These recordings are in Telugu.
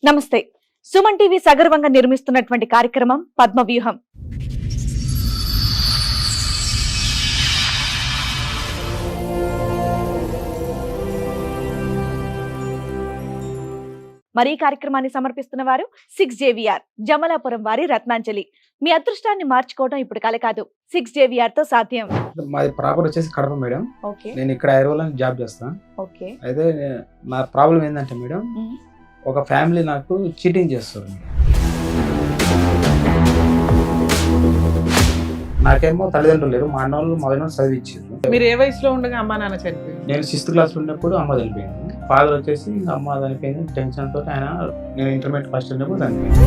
నమస్తే. సుమన్ టీవీ సగర్వంగా నిర్మిస్తున్నటువంటి కార్యక్రమం పద్మవ్యూహం. మరి ఈ కార్యక్రమాన్ని సమర్పిస్తున్న వారు 6JVR జమలాపురం వారి రత్నాంజలి. మీ అదృష్టాన్ని మార్చుకోవడం ఇప్పుడు కల కాదు, 6JVR తో సాధ్యం. మాది ప్రాపర్ వచ్చేసి కడప మేడం. ఓకే నేను ఇక్కడ ఐరోలో జాబ్ చేస్తాను. ఓకే అయితే నా ప్రాబ్లం ఏంటంటే మేడం, ఒక ఫ్యామిలీ నాకు చీటింగ్ చేస్తారు మేడం. నాకేమో తల్లిదండ్రులు లేరు, మా అన్నోళ్ళు మొదలు చదివించారు. మీరు ఏ వయసులో ఉండగా అమ్మా నాన్న చనిపోయింది? నేను 6th క్లాస్ ఉన్నప్పుడు అమ్మ చనిపోయింది. ఫాదర్ వచ్చేసి ఇంకా అమ్మ చనిపోయింది. టెన్షన్ తోటి ఆయన, నేను ఇంటర్మీడియట్ ఫస్ట్ ఉన్నప్పుడు చనిపోయింది.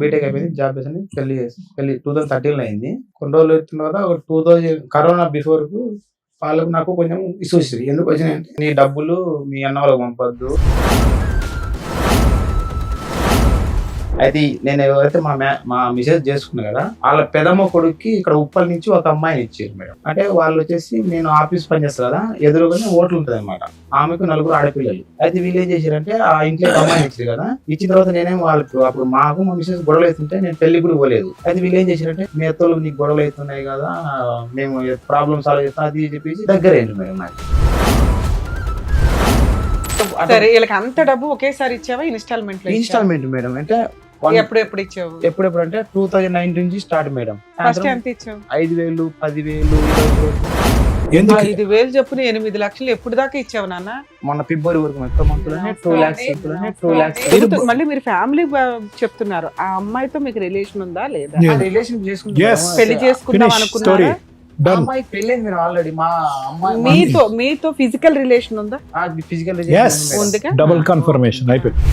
బీటెక్ అయిపోయింది, జాబ్ చేసి పెళ్లి 2013 అయింది. కొన్ని రోజులు వచ్చిన తర్వాత 2000 కరోనా బిఫోర్ కు వాళ్ళకు నాకు కొంచెం ఇష్యూ వచ్చింది. ఎందుకు వచ్చినాయంటే, నీ డబ్బులు మీ అన్న వాళ్ళకి పంపొద్దు. అయితే నేను ఎవరైతే మా మిసెస్ చేసుకున్నా కదా, వాళ్ళ పెదమ్మ కొడుక్కి ఇక్కడ ఉప్పల్ నుంచి ఒక అమ్మాయిని ఇచ్చారు మేడం. అంటే వాళ్ళు వచ్చేసి, నేను ఆఫీస్ పని చేస్తారు కదా, ఎదురుగానే హోటల్ ఉంటుంది అనమాట. ఆమెకు 4 ఆడపిల్లలు. అయితే వీళ్ళు ఏం చేశారంటే, ఆ ఇంట్లో అమ్మాయిని ఇచ్చారు కదా, ఇచ్చిన తర్వాత నేనేం వాళ్ళకు, అప్పుడు మాకు మా మిసెస్ గొడవలు అవుతుంటే నేను పెళ్లి కూడా పోలేదు. అయితే వీళ్ళు ఏం చేశారంటే, మీ అత్తలు నీకు గొడవలు అవుతున్నాయి కదా, మేము ప్రాబ్లమ్ సాల్వ్ చేస్తాం అది చెప్పేసి దగ్గర అయింది మేడం నాకు. సరే, వీళ్ళకి అంత డబ్బు ఒకేసారి ఇచ్చావా? Instalment madam. అంటే ఎప్పుడు ఇచ్చావు? ఎప్పుడెప్పుడు అంటే 2009 నుంచి స్టార్ట్ మేడం. ఫస్ట్ ఎంత ఇచ్చావు? 5,000, 10,000, 20,000. 5,000 చెప్పున 8 లక్షలు ఎప్పుడు దాకా ఇచ్చావు నాన్న? మొన్న ఫిబ్రవరి వరకు మొత్తం మంత్లోనే 2 lakhs. మళ్ళీ మీరు ఫ్యామిలీ చెప్తున్నారు, ఆ అమ్మాయితో మీకు రిలేషన్ ఉందా లేదా? రిలేషన్ పెళ్లి చేసుకుందాం అనుకున్నారా? అమ్మాయి పెళ్ళైంది మీరు ఆల్రెడీ. మా అమ్మాయి మీతో ఫిజికల్ రిలేషన్ ఉందా? ఫిజికల్ ఉందిగా. డబుల్ కన్ఫర్మేషన్ అయిపోయింది.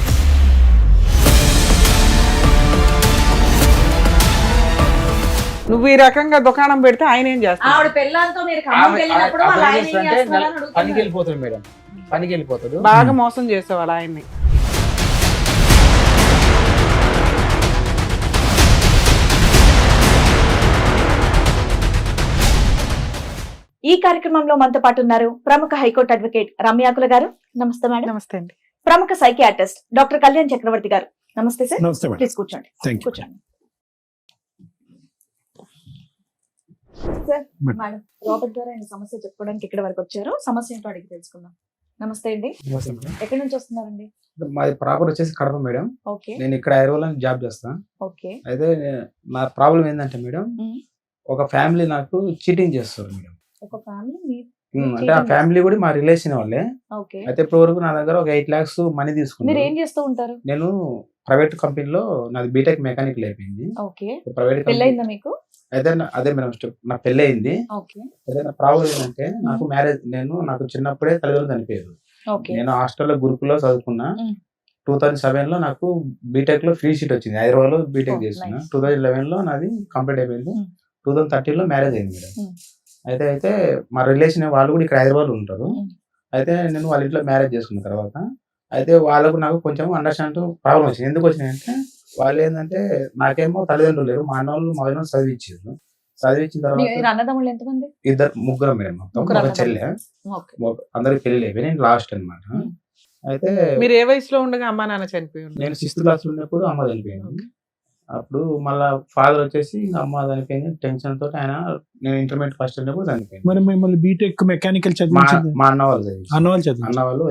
నువ్వు ఈ రకంగా దుకాణం పెడితే ఆయన ఏం చేస్తాడు? పనికి వెళ్ళిపోతాడు మేడం, పనికి వెళ్ళిపోతాడు. బాగా మోసం చేసేవాళ్ళు ఆయన్ని. ఈ కార్యక్రమంలో మనతో పాటు ఉన్నారు ప్రముఖ హైకోర్టు అడ్వకేట్ రమ్యాకుల గారు. నమస్తే మేడం. నమస్తే అండి. ప్రముఖ సైకియాట్రిస్ట్ డాక్టర్ కళ్యాణ్ చక్రవర్తి గారు. నమస్తే సార్. నమస్తే మేడం. ప్లీజ్ కూర్చోండి. Thank you. కూర్చోండి సార్. మేడం, రాబర్ట్ గారు ఆయన సమస్య చెప్పుకోవడానికి ఇక్కడ వరకు వచ్చారు. సమస్య ఏంటో అడిగి తెలుసుకుందాం. నమస్తే అండి. ఎక్కడి నుంచి వస్తున్నారండి? మాది ప్రాపర్ వచ్చేసి కడప మేడం. ఓకే నేను ఇక్కడ ఐరోలో జాబ్ చేస్తాను. ఓకే అయితే నా ప్రాబ్లం ఏంటంటే మేడం, ఒక ఫ్యామిలీ నాకు చీటింగ్ చేస్తారు మేడం. ఒక ఫ్యామిలీ అంటే ఆ ఫ్యామిలీ కూడా మా రిలేషన్ వాళ్ళే. ఓకే. అయితే ఇప్పటి వరకు నా దగ్గర ఒక 8 lakhs మనీ మీరు తీసుకున్నారు. ఏం చేస్తూ ఉంటారు? నేను ప్రైవేట్ కంపెనీలో, నాది బీటెక్ మెకానికల్ అయిపోయింది. ఓకే. ప్రైవేట్ పెళ్ళయిందా మీకు? అయితే అదే మేడం స్టెప్, నా పెళ్ళి అయింది. ఓకే. అయితే నా ప్రాబ్లం ఏంటంటే, నాకు మ్యారేజ్, నాకు చిన్నప్పుడే తల్లిదండ్రులు చనిపోయారు. ఓకే. నేను హాస్టల్లో గురుకుల్లో చదువుకున్నా. 2007 లో నాకు బీటెక్ లో ఫ్రీ సీట్ వచ్చింది. హైదరాబాద్ లో బీటెక్ చేస్తున్నా. 2011 లో నాది కంప్లీట్ అయిపోయింది. 2013 లో మ్యారేజ్ అయింది మేడం. అయితే మా రిలేషన్ వాళ్ళు కూడా ఇక్కడ హైదరాబాద్ లో ఉంటారు. అయితే నేను వాళ్ళ ఇంట్లో మ్యారేజ్ చేసుకున్న తర్వాత, అయితే వాళ్ళకు నాకు కొంచెం అండర్స్టాండ్ ప్రాబ్లం వచ్చింది. ఎందుకు వచ్చినాయంటే, వాళ్ళు ఏంటంటే, నాకేమో తల్లిదండ్రులు లేరు, మా అన్నోళ్ళు మొదలు చదివించారు. చదివించిన తర్వాత అన్నదమ్ములు ఎంతమంది? ముగ్గురు మేడం. మొత్తం ఒక చెల్లె. అందరికి పెళ్లి అయిపోయి నేను లాస్ట్ అనమాట. అయితే మీరు ఏ వయసులో ఉండగా అమ్మా నాన్న చనిపోయింది? నేను 6th క్లాస్ ఉన్నప్పుడు అమ్మ చనిపోయింది. అప్పుడు మళ్ళా ఫాదర్ వచ్చేసి ఇంకా అమ్మ చనిపోయింది. టెన్షన్ తోటి ఆయన, నేను ఇంటర్మీడియట్ ఫస్ట్ ఉన్నప్పుడు చనిపోయింది. మరి మిమ్మల్ని బీటెక్ మెకానికల్ చదివించింది? మా అన్న వాళ్ళు చదివించారు. అన్న వాళ్ళు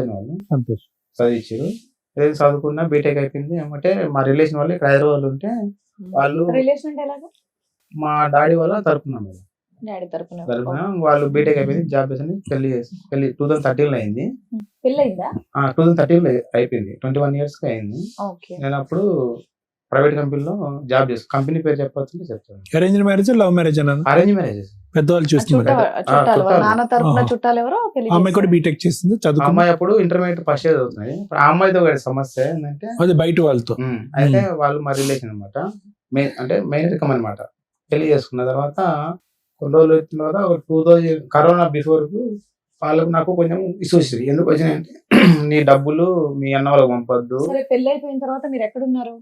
సంతోష్ చదివించారు. ఏదైతే చదువుకున్నా బీటెక్ అయిపోయింది. ఏమంటే మా రిలేషన్ వాళ్ళు ఇక్కడ హైదరాబాద్ ఉంటే, వాళ్ళు రిలేషన్ అంటే ఎలాగా? మా డాడీ వాళ్ళ తరపున మేడం. డాడీ తరపున. వాళ్ళు బీటెక్ అయిపోయింది, జాబ్ చేసి పెళ్లి 2013 అయింది. పెళ్ళయిందా? 2013 అయిపోయింది. 21 years అయింది. ఓకే. నేను అప్పుడు ప్రైవేట్ కంపెనీలో జాబ్ చేస్తాను. కంపెనీ పేరు చెప్పొచ్చు చెప్తాను. అరేంజ్ మ్యారేజ్, లవ్ మ్యారేజ్ అన్న? Arrange marriage. పెద్దవాళ్ళు చూస్తున్నారు. చుట్టాలు, నాన్న తరపున చుట్టాలు ఎవరో పెళ్లి అమ్మాయి కూడా బీటెక్ చేస్తుంది, చదువు. అమ్మాయి అప్పుడు ఇంటర్మీడియట్ ఫస్ట్ ఇయర్ చదువుతుంది. ఆ అమ్మాయితో సమస్య ఏంటంటే, అది బయట వాళ్ళతో. అయితే వాళ్ళు మా రిలేషన్ అనమాట. మెయిన్ రికమ్ అనమాట. పెళ్లి చేసుకున్న తర్వాత కొన్ని రోజులు వచ్చిన తర్వాత 2000 కరోనా బిఫోర్ కు వాళ్ళకు నాకు కొంచెం ఇష్యూ వచ్చింది. ఎందుకు వచ్చినాయంటే, నీ డబ్బులు మీ అన్న వాళ్ళకి పంపొద్దు. సరే, పెళ్లి అయిపోయిన తర్వాత మీరు ఎక్కడున్నారు?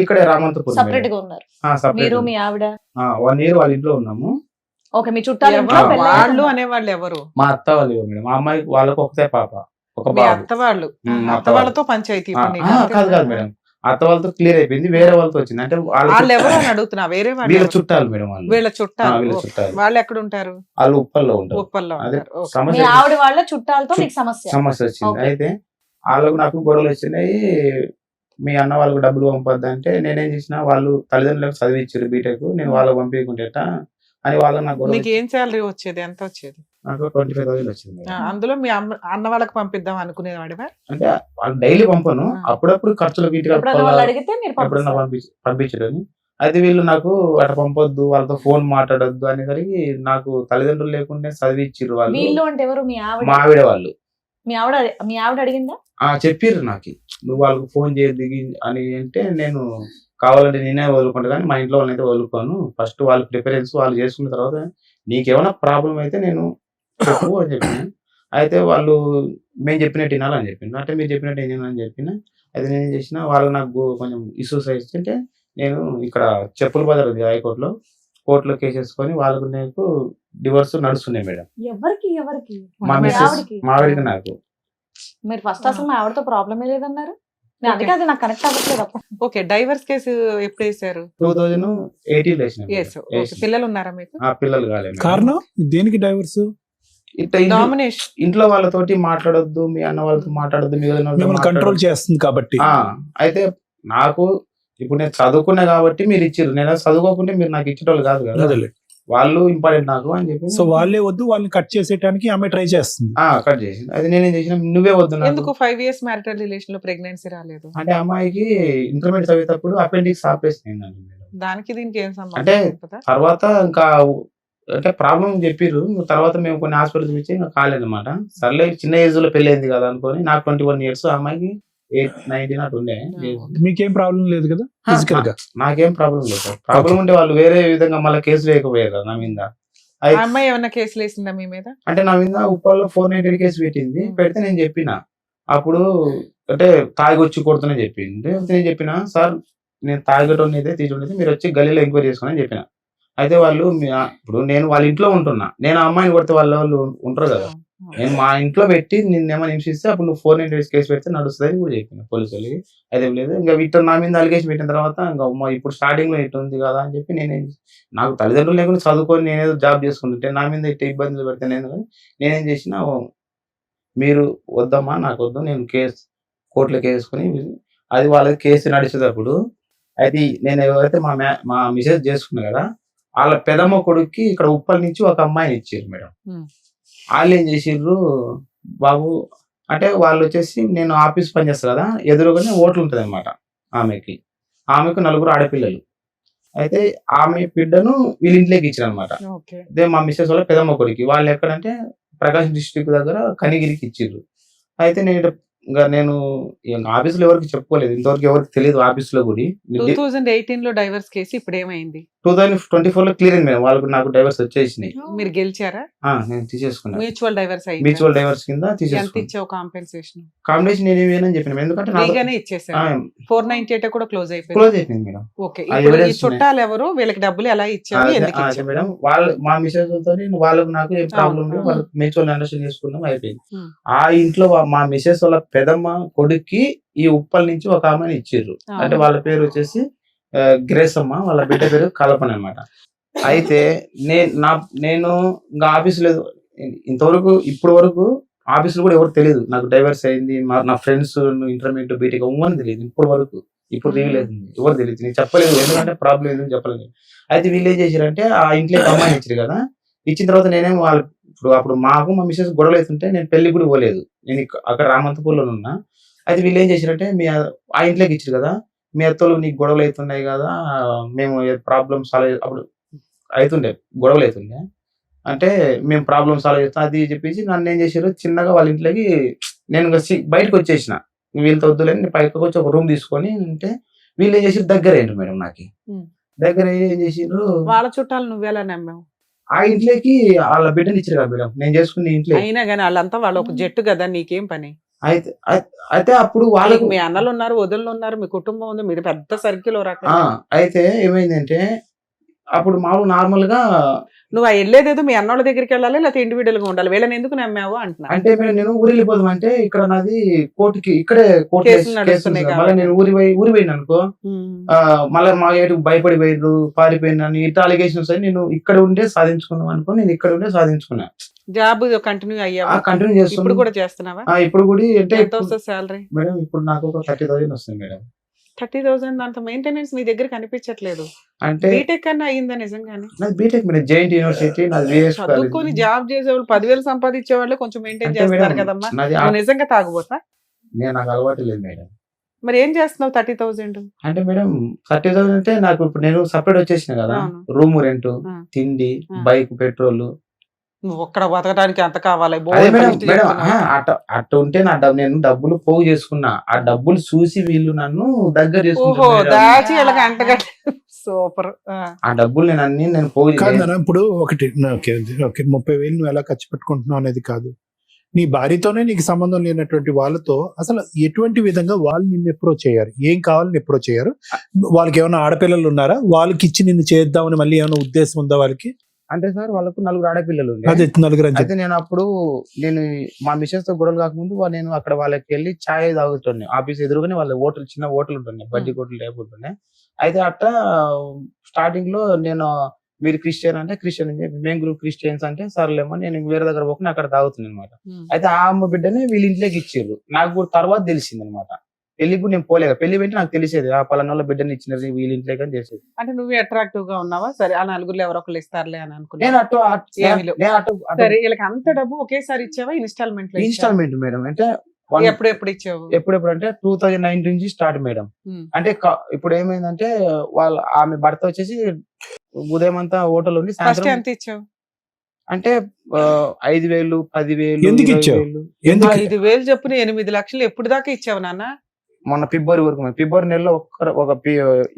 ఇక్కడే రామంతపూర్ సెపరేట్ గా ఉన్నారు మీరు, మీ ఆవిడ? 1 year వాళ్ళ ఇంట్లో ఉన్నాము. ఓకే, మీ చుట్టాలు ఇంట్లో ఎవరు? పెళ్ళయ్యాక వాళ్ళు అనేవాళ్ళు ఎవరు? మా అత్త వాళ్ళు మేడం. మా అమ్మాయి వాళ్ళకి ఒకతే పాప, ఒక మీ బాబు. అత్త వాళ్ళు. మా అత్త వాళ్ళతో పంచాయతీ ఇప్పుడు నీకు అంతేనా? కాదు మేడం, అత్త వాళ్ళతో క్లియర్ అయిపోయింది, వేరే వాళ్ళతో వచ్చింది. అంటే వాళ్ళు ఎవరు అని అడుగుతున్నా, వేరే వాళ్ళు వీళ్ళ ఎవరు? చుట్టాలు మేడం. వాళ్ళు వీళ్ళ చుట్టాలు. వీళ్ళ ఓకే. చుట్టాలు. వాళ్ళు ఎక్కడ ఉంటారు? వాళ్ళు ఉప్పల్లో ఉంటారు. ఉప్పల్లో అదే ఉంటారు. ఓకే. మీ సమస్య ఆవిడ వాళ్ళ చుట్టాలతో మీకు సమస్య. సమస్య వచ్చింది. ఓకే. అయితే వాళ్ళకు నాకు గొడవలు వచ్చినాయి. మీ అన్న వాళ్ళకు డబ్బులు పంపొద్దు అంటే నేనేం చేసిన, వాళ్ళు తల్లిదండ్రులకు చదివించారు బీటెక్, నేను వాళ్ళకి పంపించుకుంటేట అని వాళ్ళకి నాకు గొడవ నీకు ఏం శాలరీ వచ్చేది? ఎంత వచ్చేది? నాకు 25,000 వచ్చింది మేడం. అందులో మీ అన్న వాళ్ళకి పంపిద్దాం అనుకునేవాడివా? అంటే వాళ్ళు డైలీ పంపను, అప్పుడప్పుడు ఖర్చులకు ఇంటికి ఎప్పుడైనా వాళ్ళు అడిగితే మీరు ఎప్పుడన్నా పంపిస్తారు. పంపించడని. అయితే వీళ్ళు నాకు అట్లా పంపొద్దు, వాళ్ళతో ఫోన్ మాట్లాడొద్దు అనేసరికి నాకు తల్లిదండ్రులు లేకుండా చదివిచ్చిర్రు వాళ్ళు. వీళ్ళు అంటే ఎవరు? మీ ఆవిడ. మా ఆవిడ వాళ్ళు మీ ఆవిడ అడిగిందా? చెప్పిర్రు నాకు, నువ్వు వాళ్ళకి ఫోన్ చేయద్దు అని. అంటే నేను కావాలంటే నేనే వదులుకుంటా, కానీ మా ఇంట్లో వాళ్ళని అయితే వదులుకోను. ఫస్ట్ వాళ్ళ ప్రిఫరెన్స్ వాళ్ళు చేసుకున్న తర్వాత నీకేమైనా ప్రాబ్లం అయితే నేను చెప్పు అని చెప్పిన. అయితే వాళ్ళు మేము చెప్పినట్టు వినాలని చెప్పిండు. అంటే మీరు చెప్పినట్టు వినాలని చెప్పిన. అయితే నేనేం చేసిన, వాళ్ళు నాకు కొంచెం ఇష్యూస్ అయితే నేను ఇక్కడ చెప్పుల బజార్ ఉంది హైకోర్టులో, కోర్టులో కేసు వేసుకొని వాళ్ళకు నాకు డివోర్స్ నడుస్తున్నాయి మేడం. ఎవరికి ఎవరికి? మా మీ మిస్సెస్ ఆవిడకి. మా ఆవిడకి నాకు. మీరు ఫస్ట్ అసలు మా ఆవిడతో ప్రాబ్లమే లేదన్నారు. నేను అందుకే అది నాకు కనెక్ట్ అవ్వట్లేదు అప్పుడు. ఓకే. డైవర్స్ కేసు ఎప్పుడు వేసారు? 2018 వేసిన మేడం. Yes. ఓకే. పిల్లలు ఉన్నారా మీకు? పిల్లలు కాలేదు. కారణం దేనికి డైవర్స్? ఇట్లా డామినేషన్. ఇంట్లో వాళ్ళతోటి మాట్లాడొద్దు, మీ అన్న వాళ్ళతో మాట్లాడొద్దు, మీ వదిన వాళ్ళతో మిమ్మల్ని కంట్రోల్ మాట్లాడొద్దు. చేస్తుంది కాబట్టి. అయితే నాకు ఇప్పుడు నేను చదువుకున్నా కాబట్టి మీరు ఇచ్చిర్రు, నేను చదువుకోకుంటే మీరు నాకు ఇచ్చేటోళ్ళు కాదు కదా, అదేలే. వాళ్ళు ఇంపార్టెంట్ నాకు అని చెప్పి సో వాళ్ళే వద్దు, వాళ్ళని కట్ చేసేయడానికి ఆమె ట్రై చేస్తుంది. కట్ చేసి. అది నేనేం చేసిన, నువ్వే వద్దు నాకు. ఎందుకు 5 years మ్యారిటల్ రిలేషన్ లో ప్రెగ్నెన్సీ రాలేదు? అంటే అమ్మాయికి ఇంటర్మీడియట్ చదివేటప్పుడు అపెండిక్స్ ఆపరేషన్ అయిందండి మేడం. దానికి దీనికి ఏం సంబంధం? అంటే ఉంటుందా? తర్వాత ఇంకా అంటే ప్రాబ్లం చెప్పిర్రు. తర్వాత మేము కొన్ని హాస్పిటల్ చూపించి ఇంకా కాలేదన్నమాట. సర్లే చిన్న ఏజ్ లో పెళ్లి అయింది కదా అనుకొని, నాకు 21 years, అమ్మాయికి 8-19 అటు ఉండే. మీకేం ప్రాబ్లం లేదు కదా ఫిజికల్ గా? నాకేం ప్రాబ్లం లేదు సార్. ప్రాబ్లం ఉంటే వాళ్ళు వేరే విధంగా మళ్ళీ కేసు వేయకపోయారు నా మీద. ఆ అమ్మాయి ఏమన్నా కేసులు వేసిందా మీ మీద? అంటే నా మీద ఉప్పల్లో 498 కేసు పెట్టింది. పెడితే నేను చెప్పిన, అప్పుడు అంటే తాగొచ్చి కొడుతున్నా చెప్పింది. నేను చెప్పిన, సార్ నేను తాగటోని అయితే తీసుకుంటే మీరు వచ్చి గల్లీలో ఎంక్వైరీ చేసుకుని అని చెప్పిన. అయితే వాళ్ళు ఇప్పుడు నేను వాళ్ళ ఇంట్లో ఉంటున్నా, నేను ఆ అమ్మాయిని కొడితే వాళ్ళు ఉంటారు కదా, నేను మా ఇంట్లో పెట్టి నిన్నేమో హింసిస్తే అప్పుడు నువ్వు 498 కేసు పెడితే నడుస్తుంది అని కూడా చెప్పిన పోలీసు వాళ్ళకి. అయితే లేదు, ఇంకా వీటితో నా మీద అలిగేషన్ పెట్టిన తర్వాత ఇంకా ఇప్పుడు స్టార్టింగ్ లో ఇటు ఉంది కదా అని చెప్పి నాకు తల్లిదండ్రులు లేకుండా చదువుకొని నేనేదో జాబ్ చేసుకుంటుంటే నా మీద ఇట్లా ఇబ్బందులు పెడితే నేనేం చేసిన, మీరు వద్దమ్మా నాకు వద్దు, నేను కోర్టులో కేసు వేసుకొని అది వాళ్ళకి కేసు నడిచేటప్పుడు అయితే నేను ఎవరైతే మా మిసెస్ చేసుకున్నా కదా, వాళ్ళ పెదమ్మ కొడుక్కి ఇక్కడ ఉప్పల్ నుంచి ఒక అమ్మాయిని ఇచ్చారు మేడం. వాళ్ళు ఏం చేసిర్రు, బాబు అంటే వాళ్ళు వచ్చేసి నేను ఆఫీస్ పని చేస్తా కదా, ఎదురుగానే ఓట్లు ఉంటుంది అనమాట ఆమెకు 4 ఆడపిల్లలు. అయితే ఆమె బిడ్డను వీళ్ళ ఇంట్లోకి ఇచ్చారు అనమాట. ఓకే. అదే మా మిస్సెస్ వాళ్ళ పెదమ్మ కొడుకు. వాళ్ళు ఎక్కడంటే ప్రకాశం డిస్ట్రిక్ట్ దగ్గర కనిగిరికి ఇచ్చిర్రు. అయితే నేను ఆఫీసులో ఎవరికి చెప్పుకోలేదు, ఇంతవరకు ఎవరికి తెలియదు ఆఫీసులో కూడా. 2018 లో డైవర్స్ కేసు ఇప్పుడు ఏమైంది? 2024 లో క్లియర్ అయింది మేడం. వాళ్ళకు నాకు డైవర్స్ వచ్చేసినాయి. మీరు గెలిచారా? నేను తీసేసుకున్నాను. మ్యూచువల్ డైవర్స్ అయింది. మ్యూచువల్ డైవర్స్ కింద ఎంత తీసేసుకున్నాను. ఇచ్చావు కాంపెన్సేషన్? కాంబినేషన్ నేనేమేనని చెప్పిన, ఎందుకంటే ఫ్రీగానే ఇచ్చేసారు. 498 కూడా క్లోజ్ అయిపోయింది. క్లోజ్ అయిపోయింది మేడం. ఓకే. ఆ ఇప్పుడు ఈ evidence చుట్టాలు ఎవరు, వీళ్ళకి డబ్బులు ఎలా ఇచ్చారు, ఎందుకు అదే ఇచ్చారు? మేడం, వాళ్ళు మా మిసెస్ తో వాళ్ళకు నాకు ఏ ప్రాబ్లం లేదు, అవును. వాళ్ళకి మ్యూచువల్ అండర్స్టాండ్ చేసుకున్నాం, అయిపోయింది. ఉమ్. ఆ ఇంట్లో మా మిసెస్ వాళ్ళ పెదమ్మ కొడుక్కి ఈ ఉప్పల్ నుంచి ఒక ఆమెను ఇచ్చిర్రు. అవును. అంటే వాళ్ళ పేరు వచ్చేసి గ్రేస్ అమ్మ, వాళ్ళ బిడ్డ పేరు కల్పన అన్నమాట. అయితే నేను ఇంకా ఆఫీస్ లేదు ఇంతవరకు, ఇప్పటి వరకు ఆఫీసులో కూడా ఎవరు తెలియదు నాకు డైవర్స్ అయింది. నా ఫ్రెండ్స్ ఇంటర్మీడియట్ బీటెక్ అవ్వని తెలియదు ఇప్పటి వరకు. ఇప్పుడు రివీల్ అవుతుంది, ఎవరు తెలియదు, నేను చెప్పలేదు, ఎందుకంటే ప్రాబ్లం ఏదో చెప్పలేదు. అయితే వీళ్ళు ఏం చేశారంటే ఆ ఇంట్లో అమ్మాయిని ఇచ్చారు కదా, ఇచ్చిన తర్వాత నేనేమో వాళ్ళు అప్పుడు మాకు మా మిస్సెస్ గొడవలు అవుతుంటే నేను పెళ్లి కూడా పోలేదు, నేను అక్కడ రామంతపూర్లో ఉన్నా. అయితే వీళ్ళు ఏం చేశారంటే ఆ ఇంట్లోకి ఇచ్చారు కదా, మీ అత్తలు నీకు గొడవలు అవుతున్నాయి కదా, మేము ప్రాబ్లమ్ సాల్వ్ అప్పుడు అవుతుండే గొడవలు అవుతుండే, అంటే మేము ప్రాబ్లమ్ సాల్వ్ చేస్తాం అది చెప్పేసి నన్ను ఏం చేశారు, చిన్నగా వాళ్ళ ఇంట్లోకి నేను బయటకు వచ్చేసిన, వీళ్ళతో వద్దులేని నేను పైకి వచ్చి ఒక రూమ్ తీసుకొని ఉంటే వీళ్ళు ఏం చేసారు, దగ్గర అయ్యారు మేడం. నాకు దగ్గర ఏం చేసారు, వాళ్ళ చుట్టాలు నువ్వెలా నమ్మావు? ఆ ఇంట్లోకి వాళ్ళ బిడ్డని ఇచ్చారు కదా మేడం, నేను చేసుకున్న ఇంట్లో. అయినా కానీ వాళ్ళంతా వాళ్ళు ఒక జట్టు కదా, నీకేం పని? అయితే అప్పుడు వాళ్ళకి మీ అన్నలు ఉన్నారు, వదినలు ఉన్నారు, మీ కుటుంబం ఉంది, మీరు పెద్ద సర్కిల్ రకం. అయితే ఏమైందంటే అప్పుడు మామూలు నార్మల్ గా నువ్వు ఆ వెళ్ళేదేదో మీ అన్నోళ్ళ దగ్గరికి వెళ్ళాలి, లేకపోతే ఇండివిడువల్ గా ఉండాలి. వీళ్ళని ఎందుకు నమ్మావు అంటున్నా. అంటే మేడం నేను ఊరు వెళ్ళిపోదాం అంటే ఇక్కడ నాది కోర్టుకి ఇక్కడే కోర్టు కేసులు నడుస్తున్నాయి మళ్ళీ కాబట్టి. నేను ఊరి పోయిన అనుకో మళ్ళీ మా ఏటు భయపడి పోయిర్రు పారిపోయినాను ఇట్లా అలిగేషన్స్ అని నేను ఇక్కడ ఉండే సాధించుకున్నాను అనుకో. నేను ఇక్కడ ఉండే సాధించుకున్నా, జాబ్ కంటిన్యూ అయ్యావా? కంటిన్యూ ఇప్పుడు చేస్తున్నాను. కూడా చేస్తున్నావా? ఇప్పుడు కూడా అంటే ఎంత వస్తుంది శాలరీ? మేడం ఇప్పుడు నాకు ఒక 30,000 వస్తుంది మేడం. 30,000 అంత మెయింటెనెన్స్ నీ దగ్గర కనిపించట్లేదు. అంటే బీటెక్ అన్నా అయిందా నిజంగానే? నాది బీటెక్ మేడం, జైంట్ యూనివర్సిటీ, నాది VS చదువుకొని జాబ్ చేసేవాళ్ళు 10,000 సంపాదించే వాళ్ళు కొంచెం మెయింటైన్ అంటే చేస్తారు మేడం, కదమ్మా. నాది నువ్వు నిజంగా తాగుబోతా? నేను నాకు అలవాటు లేదు మేడం. మరి ఏం చేస్తున్నావు 30,000? అంటే మేడం 30,000 అంటే నాకు ఇప్పుడు నేను సపరేట్ వచ్చేసిన కదా, అవును. రూమ్ రెంట్, ఆ. తిండి, ఆ. Bike petrol. నువ్వు ఒక్కడ బతకడానికి ఎంత కావాలి? అదే మేడం మేడం అట్ట ఉంటే నేను డబ్బులు పోగు చేసుకున్నా. ఆ డబ్బులు చూసి వీళ్ళు నన్ను దగ్గర ఓహో, చేసుకుంటారు మేడం. దాచి వీళ్ళకి అంటగట్టి. సూపర్. ఆ డబ్బులు నేను పోగు కాదు నాన్న, ఇప్పుడు ఒకటి ఓకే ఓకే 30,000 నువ్వు ఎలా ఖర్చు పెట్టుకుంటున్నావు అనేది కాదు. నీ భార్యతోనే నీకు సంబంధం లేనటువంటి వాళ్ళతో అసలు ఎటువంటి విధంగా వాళ్ళు నిన్ను అప్రోచ్ అయ్యారు, ఏం కావాలని అప్రోచ్ అయ్యారు? వాళ్ళకి ఏమైనా ఆడపిల్లలు ఉన్నారా? వాళ్ళకి ఇచ్చి నిన్ను చేద్దామని మళ్ళీ ఏమైనా ఉద్దేశం ఉందా వాళ్ళకి? అంటే సార్ వాళ్ళకు 4 ఆడపిల్లలు ఉండే. అదే 4 అని అయితే నేను అప్పుడు మా మిషన్స్ తో గొడవలు కాకముందు నేను అక్కడ వాళ్ళకి వెళ్ళి ఛాయ్ తాగుతుండే. ఆఫీస్ ఎదురుగానే వాళ్ళ హోటల్, చిన్న హోటల్ ఉంటుండే, బడ్డీ హోటల్ టైప్ ఉంటుండే. అయితే అట్లా స్టార్టింగ్ లో నేను మీరు క్రిస్టియన్ అంటే క్రిస్టియన్ అని చెప్పి, మేము గ్రూప్ క్రిస్టియన్స్ అంటే సర్లేమో నేను వేరే దగ్గర పోకుండా అక్కడ తాగుతున్నాను అనమాట. అయితే ఆ అమ్మ బిడ్డని వీళ్ళ ఇంట్లోకి ఇచ్చారు. నాకు కూడా తర్వాత తెలిసింది అనమాట. పెళ్లిప్పుడు నేను పోలేక, పెళ్లి వెంటే నాకు తెలిసేది ఆ పలానా బిడ్డని ఇచ్చినది వీళ్ళ ఇంట్లోకి అని తెలిసేది. అంటే నువ్వు అట్రాక్టివ్ గా ఉన్నావా? సరే, ఆ నలుగురు ఎవరో ఒకళ్ళు ఇస్తారులే అని అనుకున్నా. నేను ఏమీ లేవు. సరే, వీళ్ళకి అంత డబ్బు ఒకేసారి ఇచ్చావా? ఇన్స్టాల్మెంట్ లో ఇచ్చావా? Instalment madam. అంటే ఎప్పుడు ఇచ్చావు? ఎప్పుడెప్పుడు అంటే 2019 నుంచి స్టార్ట్ మేడం. అంటే ఇప్పుడు ఏమైందంటే ఆమె భర్త వచ్చేసి ఉదయం అంతా హోటల్ ఉండి ఫస్ట్ సాయంత్రం ఎంత ఇచ్చావు? అంటే 5,000, 10,000, ఎందుకు ఇచ్చావు? 20,000. ఎందుకు? 5,000 చొప్పున 8 లక్షలు ఎప్పుడు దాకా ఇచ్చావు నాన్న? మొన్న ఫిబ్రవరి వరకు, ఫిబ్రవరి నెలలో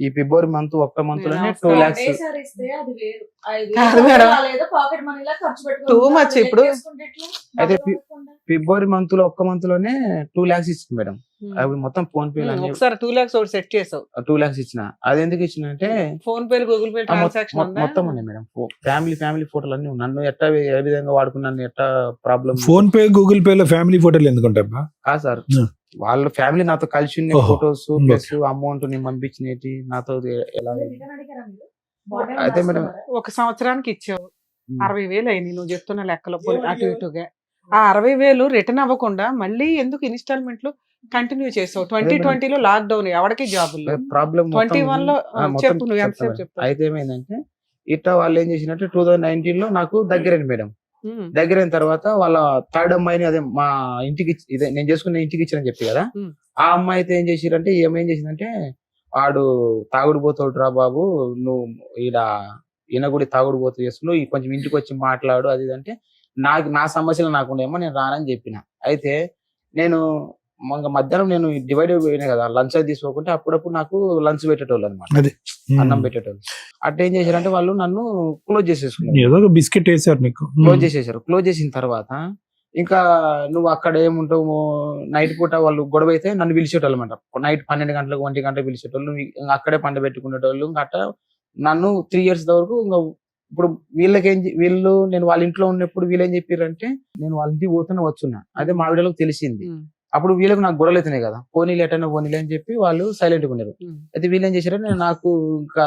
ఈ ఫిబ్రవరి మంత్ ఒక్క మంత్ లోనే 2 lakhs. కాదు మేడం, టూ మచ్ ఇప్పుడు. అయితే ఫిబ్రవరి మంత్ లో ఒక్క మంత్ లోనే 2 lakhs ఇచ్చింది మేడం. అవి మొత్తం ఫోన్ పే ఒకసారి 2 lakhs ఒకటి సెట్ చేసావు. 2 lakhs ఇచ్చిన. అది ఎందుకు ఇచ్చిన అంటే phone pay, Google pay transaction ఉందా? మొత్తం ఉన్నాయి మేడం. ఫ్యామిలీ ఫోటోలు అన్ని ఉన్నాయి. నన్ను ఎట్టా ఏ విధంగా వాడుకున్నాను, ఎట్టా problem. Phone pay, Google pay లో ఫ్యామిలీ ఫోటోలు ఎందుకుంటా? కాదు సార్, వాళ్ళ ఫ్యామిలీ నాతో కలిసి ఉన్న ఓహో. ఫొటోస్ ప్లస్ అమౌంట్ నేను పంపించినవి నాతో ఎలా. అయితే మేడం ఒక సంవత్సరానికి ఇచ్చావు 60,000 అయినాయి నువ్వు చెప్తున్న లెక్కలో, అటు ఇటుగా. ఆ 60,000 రిటర్న్ అవ్వకుండా మళ్ళీ ఎందుకు ఇన్స్టాల్మెంట్లు కంటిన్యూ చేసావు? 2020 లో లాక్డౌన్, ఎవరికి జాబులు? ప్రాబ్లం 21 లో చెప్పు, నువ్వు ఎంతసేపు చెప్తావు? అయితే ఏమైందంటే ఇట్లా వాళ్ళు ఏం చేసినట్టు 2019 లో నాకు దగ్గరైంది మేడం. దగ్గరైన తర్వాత వాళ్ళ థర్డ్ అమ్మాయిని, అదే మా ఇంటికి ఇదే నేను చేసుకున్న ఇంటికి ఇచ్చారని చెప్పి కదా, ఆ అమ్మాయి అయితే ఏం చేసిరంటే, ఏం చేసిందంటే, వాడు తాగుడు పోతాడు రా బాబు, నువ్వు ఈయన కూడా తాగుడు పోతూ చేస్తున్నావు, కొంచెం ఇంటికి వచ్చి మాట్లాడు అది ఇది అంటే, నా సమస్యలు నాకు ఉండేమో నేను రానని చెప్పిన. అయితే నేను మధ్యాహ్నం నేను డివైడ్ అయిపోయినా కదా, లంచ్ అది తీసుకోకుంటే అప్పుడప్పుడు నాకు లంచ్ పెట్టేటోళ్ళు అనమాట, అన్నం పెట్టేటోళ్ళు. అట్లా ఏం చేశారంటే వాళ్ళు నన్ను క్లోజ్ చేసేసుకున్నారు. ఏదో ఒక బిస్కెట్ వేసారు నీకు. క్లోజ్ చేసేసారు. క్లోజ్ చేసిన తర్వాత ఇంకా నువ్వు అక్కడ ఏముంటావు, నైట్ పూట వాళ్ళు గొడవ అయితే నన్ను పిలిచేటోళ్ళు అనమాట. నైట్ 12 గంటలకు 1 గంటలకు పిలిచేటోళ్ళు, ఇంకా అక్కడే పంట పెట్టుకునేటోళ్ళు. ఇంకా అట్లా నన్ను 3 years వరకు ఇంకా. ఇప్పుడు వీళ్ళు నేను వాళ్ళ ఇంట్లో ఉన్నప్పుడు వీళ్ళు ఏం చెప్పారంటే, నేను వాళ్ళ ఇంటికి పోతూనే వచ్చున్నా. అదే మా వీడియోకి తెలిసింది. అప్పుడు వీళ్ళకి నాకు గొడవలు అవుతున్నాయి కదా, పోనీలు ఎటైనా పోనీలే అని చెప్పి వాళ్ళు సైలెంట్ గా ఉన్నారు. అయితే వీళ్ళు ఏం చేశారంటే, నాకు ఇంకా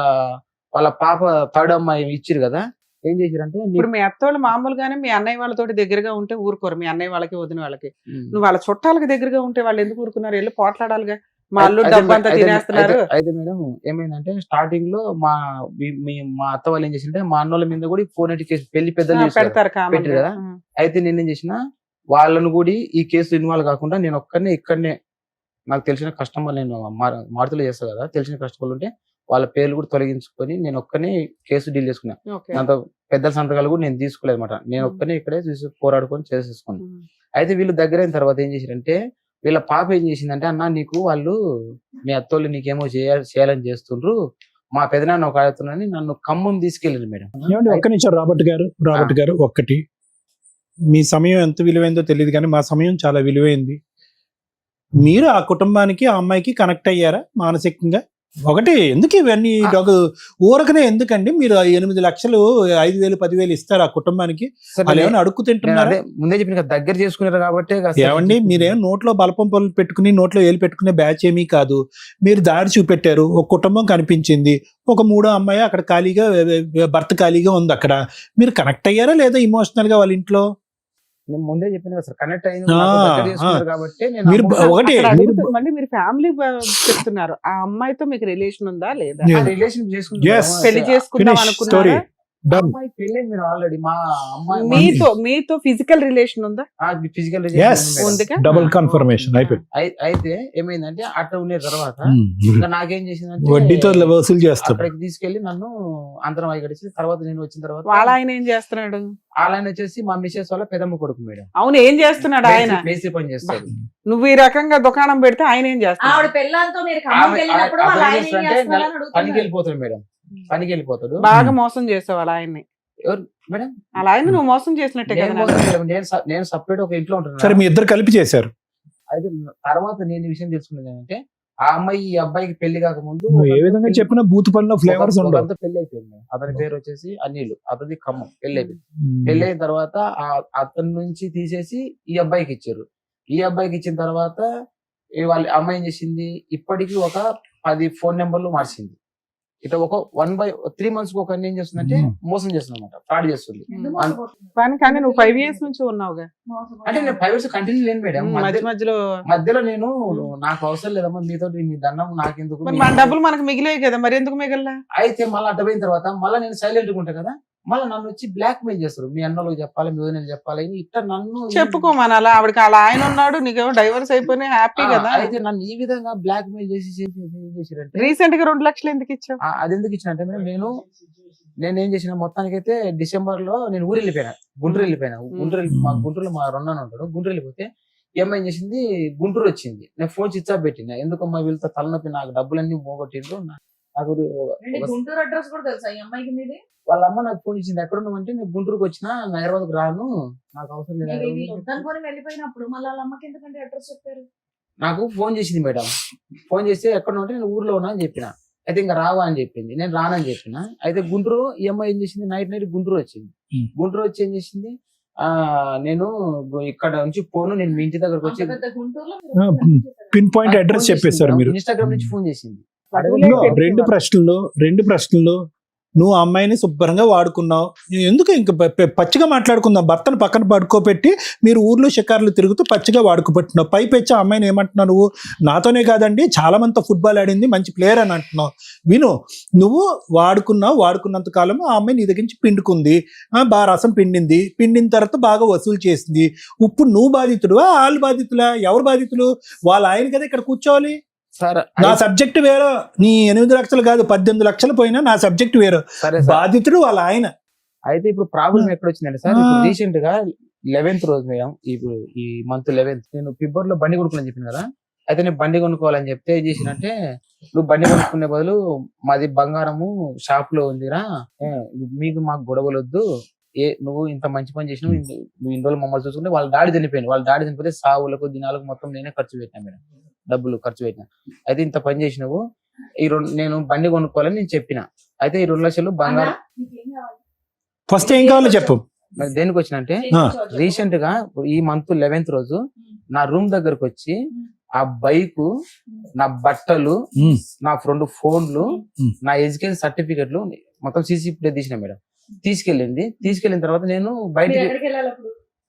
వాళ్ళ పాప థర్డ్ అమ్మాయి ఇచ్చిరు కదా, ఏం చేశారంటే, ఇప్పుడు మీ అత్తోళ్ళు మామూలుగానే మీ అన్నయ్య వాళ్ళతో దగ్గరగా ఉంటే ఊరుకోరు, మీ అన్నయ్య వాళ్ళకి వదిన వాళ్ళకి. నువ్వు వాళ్ళ చుట్టాలకి దగ్గరగా ఉంటే వాళ్ళు ఎందుకు ఊరుకున్నారు? వెళ్ళి పోట్లాడాలిగా, మా అల్లు డబ్బంతా తినేస్తున్నారు. అయితే మేడం ఏమైందంటే, స్టార్టింగ్ లో మా అత్త వాళ్ళు ఏం చేసింటే, మా అన్నోళ్ళ మీద కూడా ఫోన్ కేసు పెళ్లి పెద్దలు పెడతారు పెట్టారు కదా. అయితే నేనేం చేసిన, వాళ్ళను కూడా ఈ కేసు ఇన్వాల్వ్ కాకుండా నేను ఇక్కడనే నాకు తెలిసిన కస్టమర్, నేను మారుతులు చేస్తా కదా, తెలిసిన కస్టమర్లు ఉంటే వాళ్ళ పేర్లు కూడా తొలగించుకొని నేను ఒక్కనే కేసు డీల్ చేసుకున్నా. దాంతో పెద్దల సంతకాలు కూడా నేను తీసుకోలేదు అనమాట. నేను ఒక్కనే ఇక్కడే పోరాడుకొని చేసేసుకున్నాను. అయితే వీళ్ళు దగ్గర అయిన తర్వాత ఏం చేశారంటే, వీళ్ళ పాప ఏం చేసిందంటే, అన్న నీకు వాళ్ళు మీ అత్తోళ్ళు నీకేమో చేయాలని చేస్తుండ్రు, మా పెదనాన్న ఒక ఆడుతున్నాని నన్ను ఖమ్మం తీసుకెళ్ళింది మేడం. ఒక్క నిమిషం రాబర్ట్ గారు ఒక్కటి, మీ సమయం ఎంత విలువైందో తెలియదు కానీ మా సమయం చాలా విలువైంది. మీరు ఆ కుటుంబానికి, ఆ అమ్మాయికి కనెక్ట్ అయ్యారా మానసికంగా? ఒకటి ఎందుకు ఇవన్నీ ఊరకనే ఎందుకండి మీరు 8 లక్షలు 5,000 10,000 ఇస్తారు ఆ కుటుంబానికి? సార్ వాళ్ళు ఏమైనా అడుక్కు నేను తింటున్నారా? అదే ముందే చెప్పిన కదా, దగ్గర చేసుకున్నారు కాబట్టి ఏమండి మీరేం నోట్లో బలపం పళ్ళు పెట్టుకుని నోట్లో ఏలు పెట్టుకునే బ్యాచ్ ఏమీ కాదు. మీరు దారి చూపెట్టారు, ఒక కుటుంబం కనిపించింది, ఒక 3వ అమ్మాయి అక్కడ ఖాళీగా భర్త ఖాళీగా ఉంది. అక్కడ మీరు కనెక్ట్ అయ్యారా లేదా ఇమోషనల్ గా వాళ్ళ ఇంట్లో? నేను ముందే చెప్పిన కదా సార్, కనెక్ట్ అయింది ఆ, దగ్గర చేసుకున్నారు కాబట్టి నేను మీరు అమౌంట్ ఒకటి అక్కడ మీరు- అడుగుతూ- మళ్ళీ మీరు ఫ్యామిలీ చెప్తున్నారు, ఆ అమ్మాయితో మీకు రిలేషన్ ఉందా లేదా? Yeah. Relation Yes. చేసుకున్నాను. పెళ్లి చేసుకుందాం Finish అనుకున్నారా? story. Done. అమ్మాయి పెళ్ళి మీరు ఆల్రెడీ మా అమ్మాయి మీతో ఫిజికల్ రిలేషన్ ఉందా? Physical Yes. ఉందిగా? డబుల్ కన్ఫర్మేషన్ అయిపోయింది. అయితే ఏమైందంటే అట్లా ఉండే తర్వాత ఉమ్. ఇంకా నాకేం చేసిందంటే వడ్డీతో వసూలు చేస్తాడు. అక్కడికి తీసుకెళ్లి నన్ను అంతరం అయ్యి తర్వాత నేను వచ్చిన తర్వాత వాళ్ళ ఆయన ఏం చేస్తున్నాడు? ఆయన వచ్చేసి మా మిసెస్ వాళ్ళ పెదమ్మ కొడుకు మేడం, అవును, ఏం చేస్తున్నాడు ఆయన? మేస్త్రి పని చేస్తాడు. నువ్వు ఈ రకంగా దుకాణం పెడితే ఆయన ఏం ఆవిడ చేస్తాడు? పెళ్ళాంతో మీరు ఖమ్మంకి వెళ్ళినప్పుడు వాళ్ళ ఆయన ఏం అంటే చేస్తున్నారని పనికి అడుగుతున్నారు. వెళ్ళిపోతాడు మేడం, పనికి వెళ్ళిపోతాడు. బాగా మోసం చేసావు వాళ్ళ ఆయన్ని. ఎవరు మేడం? అలా ఆయన నువ్వు మోసం చేసినట్టే కదా నేను నాకు. మోసం చేయను. నేను సపరేట్ ఒక ఇంట్లో సరే ఉంటున్నాను. మీ ఇద్దరు కలిపి చేశారు. అయితే తర్వాత నేను ఈ విషయం తెలుసుకున్నది ఏంటంటే, ఆ అమ్మాయి ఈ అబ్బాయికి పెళ్లి కాకముందు నువ్వు ఏ విధంగా చెప్పినా బూత్ పనిలో ఫ్లేవర్స్ ఉండవు. ఒకరితో పెళ్లి అయిపోయింది మేడం. అతని పేరు వచ్చేసి అనిల్, అతని ఖమ్మం. పెళ్లి అయిపోయింది. పెళ్లి అయిన తర్వాత అతని నుంచి తీసేసి ఈ అబ్బాయికి ఇచ్చారు. ఈ అబ్బాయికి ఇచ్చిన తర్వాత వాళ్ళ అమ్మాయి ఏం చేసింది, ఇప్పటికి ఒక 10 ఫోన్ నెంబర్లు మార్చింది. ఇట్లా ఒక 3 months ఒక ఏం చేస్తుందంటే మోసం చేస్తుంది అనమాట, ఫ్రాడ్ చేస్తుంది. ఎందుకు మోసపోతున్నారు? కానీ నువ్వు 5 years నుంచి ఉన్నావుగా. అంటే నేను 5 years కంటిన్యూ లేను మేడం. మధ్య మధ్యలో మధ్యలో నేను నాకు అవసరం లేదమ్మా మీతో, మీ దండం నాకెందుకు. మరి మన డబ్బులు మనకు మిగిలే కదా, మరి ఎందుకు మిగల్లా? అయితే మళ్ళీ అడ్డపోయిన తర్వాత మళ్ళీ నేను సైలెంట్ గా ఉంటా కదా, మళ్ళీ నన్ను వచ్చి బ్లాక్ మెయిల్ చేస్తారు. మీ అన్నలకు చెప్పాలి, మీ వదినలకు చెప్పాలి, ఇట్లా నన్ను చెప్పుకోమని అలా ఆవిడకి అలా ఆయన ఉన్నాడు, నీకేమో డైవర్స్ అయిపోయినాయి, హ్యాపీ కదా. అయితే నన్ను ఈ విధంగా బ్లాక్ మెయిల్ చేసి చేసిరంటే రీసెంట్ గా 2 లక్షలు ఎందుకు ఇచ్చావు? అది ఎందుకు ఇచ్చినంటే మేడం, నేను ఏం చేసిన మొత్తానికైతే డిసెంబర్ లో నేను ఊరు వెళ్ళిపోయినా, గుంటూరు వెళ్ళిపోయినా. మా గుంటూరులో మా రెండో ఉంటాడు. గుంటూరు వెళ్ళిపోతే ఏం చేసింది, గుంటూరు వచ్చింది. నేను ఫోన్ స్విచ్ ఆఫ్ పెట్టిన. ఎందుకమ్మా వీళ్ళతో తలనొప్పి, నాకు డబ్బులన్నీ పోగొట్టిండ్రు. నాకు గుంటూరు అడ్రస్ కూడా తెలుసా ఈ అమ్మాయికి మీది? వాళ్ళ అమ్మ నాకు ఫోన్ ఇచ్చింది, ఎక్కడ ఉన్నామంటే నేను గుంటూరుకు వచ్చినా, నా హైదరాబాద్కు రాను, నాకు అవసరం లేదు. వద్దనుకొని వెళ్ళిపోయినప్పుడు మళ్ళీ వాళ్ళ అమ్మకి ఎందుకంటే అడ్రస్ చెప్పారు? నాకు ఫోన్ చేసింది మేడం. ఫోన్ చేస్తే ఎక్కడ ఉంటే నేను ఊర్లో ఉన్నా అని చెప్పిన. అయితే ఇంకా రావా అని చెప్పింది. నేను రానని చెప్పిన. అయితే గుంటూరు ఈ అమ్మాయి ఏం చేసింది, నైట్ గుంటూరు వచ్చింది. గుంటూరు వచ్చి ఏం చేసింది, నేను ఇక్కడ నుంచి ఫోన్, నేను మీ ఇంటి దగ్గరకు వచ్చి అంత పెద్ద గుంటూరులో పిన్ పాయింట్ అడ్రస్ చెప్పేశారు మీరు. ఇన్స్టాగ్రామ్ నుంచి ఫోన్ చేసింది. ఇదిగో రెండు ప్రశ్నలు నువ్వు అమ్మాయిని శుభ్రంగా వాడుకున్నావు. ఎందుకు ఇంకా పచ్చిగా మాట్లాడుకుందాం. భర్తను పక్కన పడుకోబెట్టి మీరు ఊర్లో షికార్లు తిరుగుతూ పచ్చిగా వాడుకోబెట్టినావు. పైపెచ్చి అమ్మాయిని ఏమంటున్నావు నువ్వు? నాతోనే కాదండి చాలా మందితో ఫుట్బాల్ ఆడింది, మంచి ప్లేయర్ అని అంటున్నావు. విను, నువ్వు వాడుకున్నంత కాలం ఆ అమ్మాయి నీ దగ్గర నుంచి పిండుకుంది, బాగా రసం పిండిన తర్వాత బాగా వసూలు చేసింది. ఇప్పుడు నువ్వు బాధితుడు, వాళ్ళు బాధితులా? ఎవరు బాధితులు? వాళ్ళ ఆయన కదా ఇక్కడ కూర్చోవాలి. సార్ నా సబ్జెక్ట్ వేరు, నీ 8 లక్షలు కాదు 18 లక్షలు పోయినా నా సబ్జెక్ట్ వేరు. సరే బాధితుడు వాళ్ళ ఆయన. అయితే ఇప్పుడు ప్రాబ్లం ఎక్కడ వచ్చిందంటే సార్, రీసెంట్ గా 11th రోజు మేడం, ఇప్పుడు ఈ మంత్ 11th నేను ఫిబ్రవరిలో బండి కొనుక్కోవాలని చెప్పిన కదా. అయితే నేను బండి కొనుక్కోవాలని చెప్తే ఏం చేసినంటే, నువ్వు బండి కొనుక్కునే బదులు మాది బంగారము షాప్ లో ఉందిరా, మీకు మాకు గొడవలు వద్దు, నువ్వు ఇంత మంచి పని చేసినావు, నువ్వు ఇన్ని రోజులు మమ్మల్ని చూసుకుంటే. వాళ్ళ డాడీ చనిపోయింది. వాళ్ళ డాడీ చనిపోతే సావులకు దినాలకు మొత్తం నేనే ఖర్చు పెట్టినా మేడం, డబ్బులు ఖర్చు పెట్టినా. అయితే ఇంత పని చేసినావు, నేను బండి కొనుక్కోవాలని నేను చెప్పిన. అయితే ఈ 2 లక్షలు బంగారం. ఫస్ట్ ఏం కావాలో చెప్పు. మరి దేనికి వచ్చినంటే, రీసెంట్ గా ఈ మంత్ 11th రోజు నా రూమ్ దగ్గరకు వచ్చి ఆ బైక్, నా బట్టలు, నా 2 ఫోన్లు, నా ఎడ్యుకేషన్ సర్టిఫికెట్లు మొత్తం సీసీ ఫుటేజ్ తీసిన మేడం. తీసుకెళ్ళిన తర్వాత నేను బయటికి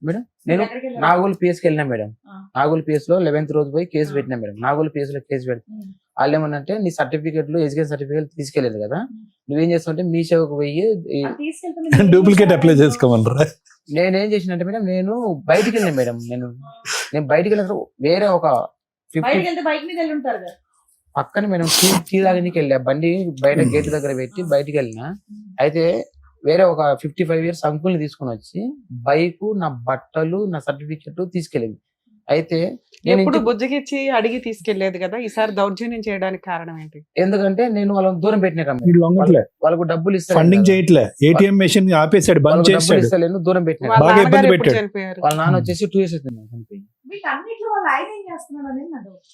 మేడం, నేను నాగోల్ పిఎస్ కి వెళ్ళినా మేడం. నాగోల్ పిఎస్ లో 11th రోజు పోయి కేసు పెట్టినా మేడం. నాగోల్ పిఎస్ లో కేసు పెడితే వాళ్ళు ఏమన్నంటే, నీ సర్టిఫికెట్లు, ఎడ్యుకేషన్ సర్టిఫికెట్ తీసుకెళ్ళలేదు కదా, నువ్వేం చేస్తావంటే మీ సేవకు పోయి డూప్లికేట్ అప్లై చేసుకోమన్నారా? నేనేం చేసినట్టే మేడం, నేను బయటికి వెళ్ళినా మేడం. నేను బయటికి వెళ్ళిన వేరే ఒక 50 బైక్ మీద వెళ్ళి ఉంటారు కదా పక్కన మేడం టీ తాగడానికి వెళ్ళా. బండి బయట గేట్ దగ్గర పెట్టి బయటికి వెళ్ళినా. అయితే వేరే ఒక 55 years అంకుల్ని తీసుకుని వచ్చి బైక్, నా బట్టలు, నా సర్టిఫికెట్ తీసుకెళ్ళింది. అయితే నేను ఎప్పుడు బుజ్జగిచ్చి అడిగి తీసుకెళ్లేదు కదా, ఈసారి దౌర్జన్యం చేయడానికి కారణం ఏంటి? ఎందుకంటే నేను వాళ్ళని దూరం పెట్టినా, వీడు లొంగట్లే, వాళ్ళకు డబ్బులు ఫండింగ్ చేయట్లే, ఏటీఎం మెషిన్ ఆపేసాడు, బంద్ చేస్తాడు, ఇస్తలేను, దూరం పెట్టినా. వాళ్ళ బాగా ఇబ్బంది నాన్నగారు ఎప్పుడు పెట్టాడు. చనిపోయారు? వాళ్ళ నాన్న వచ్చేసి 2 years అవుతుంది చనిపోయింది. వీటన్నిటిలో వాళ్ళ ఆయన ఏం చేస్తున్నాడు అనేది నా డౌట్.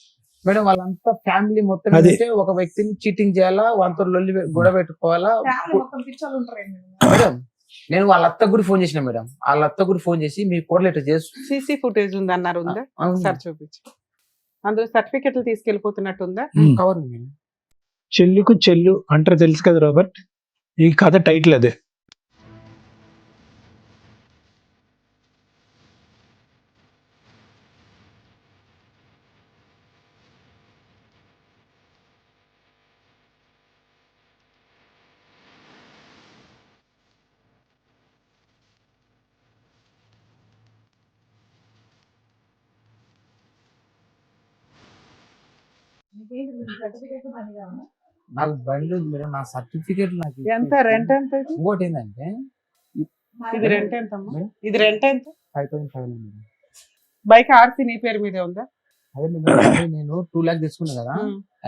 మేడం వాళ్ళంతా ఫ్యామిలీ మొత్తం అదే. ఏంటంటే ఒక వ్యక్తిని చీటింగ్ చేయాలా, వాళ్ళతో లొల్లి గొడవ పెట్టుకోవాలా. మేడం నేను వాళ్ళ అత్త కూడా ఫోన్ చేసిన మేడం, వాళ్ళ అత్త కూడా ఫోన్ చేసి మీ కోడలు ఇట్లా చేస్తూ సీసీ ఫుటేజ్ ఉంది అన్నారు, ఉందా? ఒకసారి చూపించు. అందులో సర్టిఫికెట్లు తీసుకెళ్లిపోతున్నట్టుందా? కవర్ ఉంది మేడం. చెల్లుకు చెల్లు అంటారు తెలుసు కదా రాబర్ట్, ఈ కథ టైటిల్ అదే. నాకు బండి ఉంది మేడం, నా సర్టిఫికేట్ నాకు ఎంత రెంట్ ఎంత ఇది? ఇంకోటి ఏంటంటే ఇది రెంట్ ఎంత అమ్మా? ఇది రెంట్ ఎంత? 5,500 మేడం. బైక్ ఆర్సీ నీ పేరు మీదే ఉందా? అదే మేడం, అదే నేను 2 lakhs తీసుకున్నా కదా,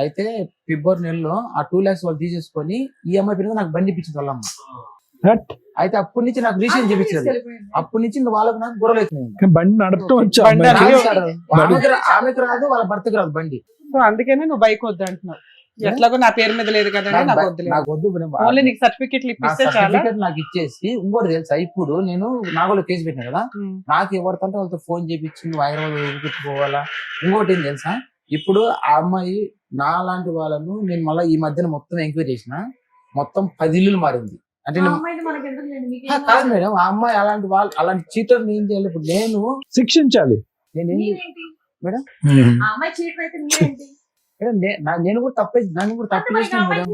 అయితే ఫిబ్రవరి నెలలో ఆ 2 lakhs వాళ్ళు తీసేసుకొని ఈఎంఐ పేరు నాకు బండి ఇప్పించింది వాళ్ళమ్మ. What? అయితే అప్పటి నుంచి నాకు రీసెంట్ చూపించలేదు, అప్పటి నుంచి ఇంకా వాళ్ళకి నాకు గొడవలు అవుతున్నాయి. కానీ బండి నడపటం వచ్చా బండి అమ్మాయికి? అది- ఆమెకు రాదు, వాళ్ళ భర్తకు రాదు బండి. సో అందుకనే నువ్వు బైక్ వద్దు అంటున్నావు. ఎట్లాగో నా పేరు మీద లేదు కదా, నాకు వద్దులేదు. నాకు వద్దు మేడం. ఓన్లీ నీకు సర్టిఫికెట్లు నా ఇప్పిస్తే చాలా. సర్టిఫికేట్ నాకు ఇచ్చేసి ఇంకోటి తెలుసా, ఇప్పుడు నేను నాగోలో కేసు పెట్టినా కదా, నాకు ఎవరితంటే వాళ్ళతో ఫోన్ చేపించి నువ్వు హైదరాబాద్ పెట్టుకోవాలా. ఇంకోటి ఏం తెలుసా, ఇప్పుడు ఆ అమ్మాయి నా లాంటి వాళ్ళను నేను మళ్ళీ ఈ మధ్యన మొత్తం ఎంక్వైరీ చేసిన, మొత్తం 10 ఇల్లులు మారింది. అంటే కాదు మేడం, ఆ అమ్మాయి అలాంటి వాళ్ళు అలాంటి చీటర్ ఏం చేయాలి ఇప్పుడు నేను శిక్షించాలి. నేనేం మేడం ఉమ్. మేడం నేను కూడా తప్పు చేసిన మేడం.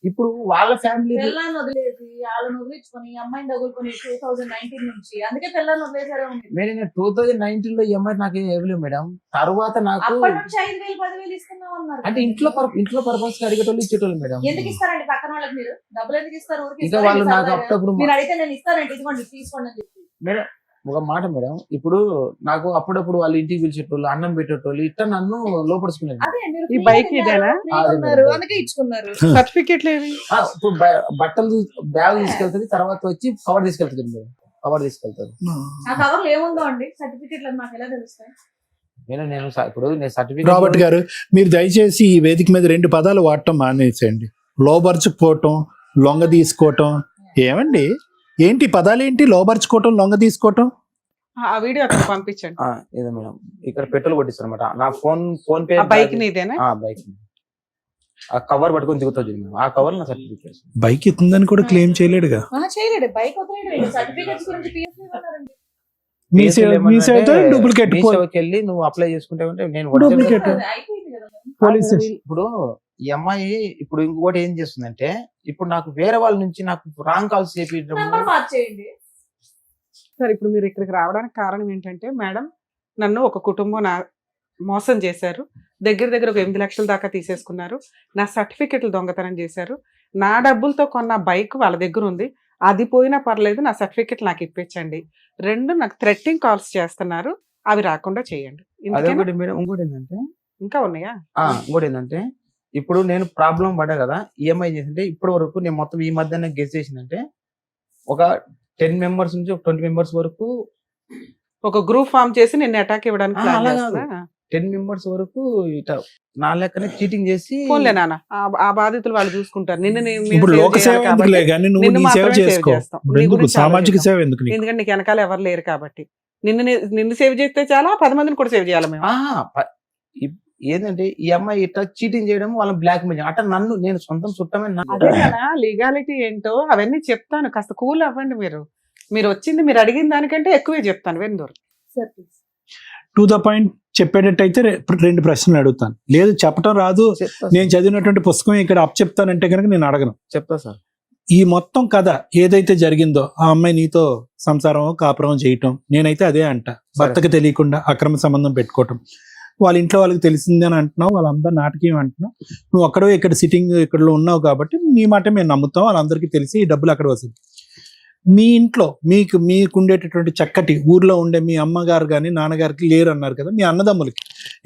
ఇప్పుడు వాళ్ళ ఫ్యామిలీ పిల్లల్ని వదిలేసి వాళ్ళని వదిలించుకొని అమ్మాయిని తగులుకొని 2019 నుంచి అందుకే పిల్లల్ని వదిలేసారే ఉంది. మేడం 2019 లో ఈఎంఐ నాకు ఇవ్వలేవు మేడం. తర్వాత నాకు అప్పటి నుంచి 5,000 10,000 ఇస్తున్నాం అన్నారు. అంటే ఇంట్లో పర్పస్ అడిగేటోళ్ళు ఇచ్చేటోళ్ళు మేడం. ఎందుకు ఇస్తారండి పక్కన వాళ్ళకి? మీరు డబ్బులు ఎందుకు ఇస్తారు? ఊరికి ఇంకా వాళ్ళు నాకు అప్పుడప్పుడు మీరు అడిగితే నేను ఇస్తానండి, ఇదిగోండి తీసుకోండి అని చెప్పి. మేడం ఒక మాట మేడం, ఇప్పుడు నాకు అప్పుడప్పుడు వాళ్ళు ఇంటికి పిలిచేటోళ్ళు, అన్నం పెట్టేటోళ్ళు, ఇట్లా నన్ను లోపడుచుకునేది. అదే మీరు ఈ బైక్ ఇదేనా? ఉన్నారు అందుకే ఇచ్చుకున్నారు. సర్టిఫికెట్లు ఏవి? ఇప్పుడు బట్టలు బ్యాగ్ తీసుకెళ్తుంది, తర్వాత వచ్చి కవర్ తీసుకెళ్తుంది మేడం. కవర్ తీసుకెళ్తారు. ఆ కవర్లు ఏముందో అండి సర్టిఫికెట్లు మాకు ఎలా తెలుస్తాయి? నేను ఇప్పుడు నేను రాబర్ట్ సర్టిఫికేట్ గారు, మీరు దయచేసి ఈ వేదిక మీద 2 పదాలు వాడటం మానేసేయండి. లోబర్చుకోవటం, లొంగ తీసుకోవటం. ఏమండి ఏంటి పదాలు ఏంటి? లోబర్చుకోవటం, లొంగ తీసుకోవటం. ఆ వీడియో అతను పంపించండి. ఇదే మేడం, ఇక్కడ పెట్రోల్ కొట్టిస్తారు అనమాట. నా ఫోన్ పే ఆ బైక్ నీదేనా? బైక్ ఆ కవర్ పట్టుకొని దిగుతుంది మేడం, ఆ కవర్ నా సర్టిఫికేట్. బైక్ ఎత్తుందని కూడా క్లెయిమ్ చేయలేడుగా. చేయలేడు బైక్ వదిలేడు. సర్టిఫికెట్స్ గురించి PSC అన్నారండి. మీ సేవతో డూప్లికేట్ వెళ్ళి నువ్వు అప్లై చేసుకుంటే నేను Duplicate. అయిపోయింది కదా. పోలీస్ ఇప్పుడు ఈ అమ్మాయి ఇప్పుడు ఇంకోటి ఏం చేస్తుందంటే, ఇప్పుడు నాకు వేరే వాళ్ళ నుంచి నాకు రాంగ్ కాల్స్ చేపించడం. నెంబర్ మార్చేయండి. సరే, ఇప్పుడు మీరు ఇక్కడికి రావడానికి కారణం ఏంటంటే, మేడం నన్ను ఒక కుటుంబం మోసం చేశారు, దగ్గర ఒక 8 లక్షల దాకా తీసేసుకున్నారు, నా సర్టిఫికెట్లు దొంగతనం చేశారు, నా డబ్బులతో కొన్న బైక్ వాళ్ళ దగ్గర ఉంది, అది పోయినా పర్లేదు, నా సర్టిఫికెట్లు నాకు ఇప్పించండి. 2 నాకు థ్రెట్టింగ్ కాల్స్ చేస్తున్నారు, అవి రాకుండా చేయండి. అదొకటి మేడం. ఇంకోటి ఏంటంటే, ఇంకా ఉన్నాయా? ఇంకోటి ఏంటంటే, ఇప్పుడు నేను ప్రాబ్లం పడ్డా కదా, ఈఎంఐ చేసింటే ఇప్పటి వరకు నేను మొత్తం ఈ మధ్యన గెస్ చేసిందంటే ఒక 10 members నుంచి ఒక 20 members వరకు ఒక గ్రూప్ ఫామ్ చేసి నేను అటాక్ ఇవ్వడానికి ప్లాన్ అలా చేస్తున్నా. 10 members వరకు ఇట్లా నా లెక్కనే చీటింగ్ చేసి ఫోన్లే నాన్న, ఆ బాధితులు వాళ్ళు చూసుకుంటారు. ఇప్పుడు లోక సేవ ఎందుకులే కానీ నువ్వు నీ సేవ చేసుకో. ఎందుకు సామాజిక సేవ ఎందుకు నీకు? ఎందుకంటే నీకు వెనకాల ఎవరు లేరు కాబట్టి. నిన్ను సేవ్ చేస్తే చాలా 10 మందిని కూడా సేవ్ చేయాలి మేము. ఏంటంటే ఈ అమ్మాయి ఇట్లా చీటింగ్ చేయడం, వాళ్ళని బ్లాక్ మెయిల్ అట్లా నన్ను నేను సొంతం చుట్టమే. అదే కదా లీగాలిటీ ఏంటో అవన్నీ చెప్తాను, కాస్త కూల్ అవ్వండి. మీరు వచ్చింది మీరు అడిగిన దానికంటే ఎక్కువే చెప్తాను. Vendur sir please. To the point చెప్పేటట్టయితే 2 ప్రశ్నలు అడుగుతాను. లేదు చెప్పటం రాదు, నేను చదివినటువంటి పుస్తకం ఇక్కడ చెప్తానంటే కనుక నేను అడగను. చెప్తా సార్. ఈ మొత్తం కథ ఏదైతే జరిగిందో, ఆ అమ్మాయి నీతో సంసారం కాపురం చేయటం, నేనైతే అదే అంట. భర్తకు తెలియకుండా అక్రమ సంబంధం పెట్టుకోవటం, వాళ్ళ ఇంట్లో వాళ్ళకి తెలిసింది అని అంటున్నావు, వాళ్ళందరూ నాటకీయం అంటున్నావు. నువ్వు అక్కడో ఇక్కడ సిట్టింగ్ ఇక్కడ ఉన్నావు కాబట్టి నీ మాట మేము నమ్ముతాం, వాళ్ళందరికీ తెలిసి ఈ డబ్బులు అక్కడ వస్తుంది. మీ ఇంట్లో మీకు ఉండేటటువంటి చక్కటి ఊర్లో ఉండే మీ అమ్మగారు కానీ నాన్నగారికి లేరు అన్నారు కదా, మీ అన్నదమ్ములకి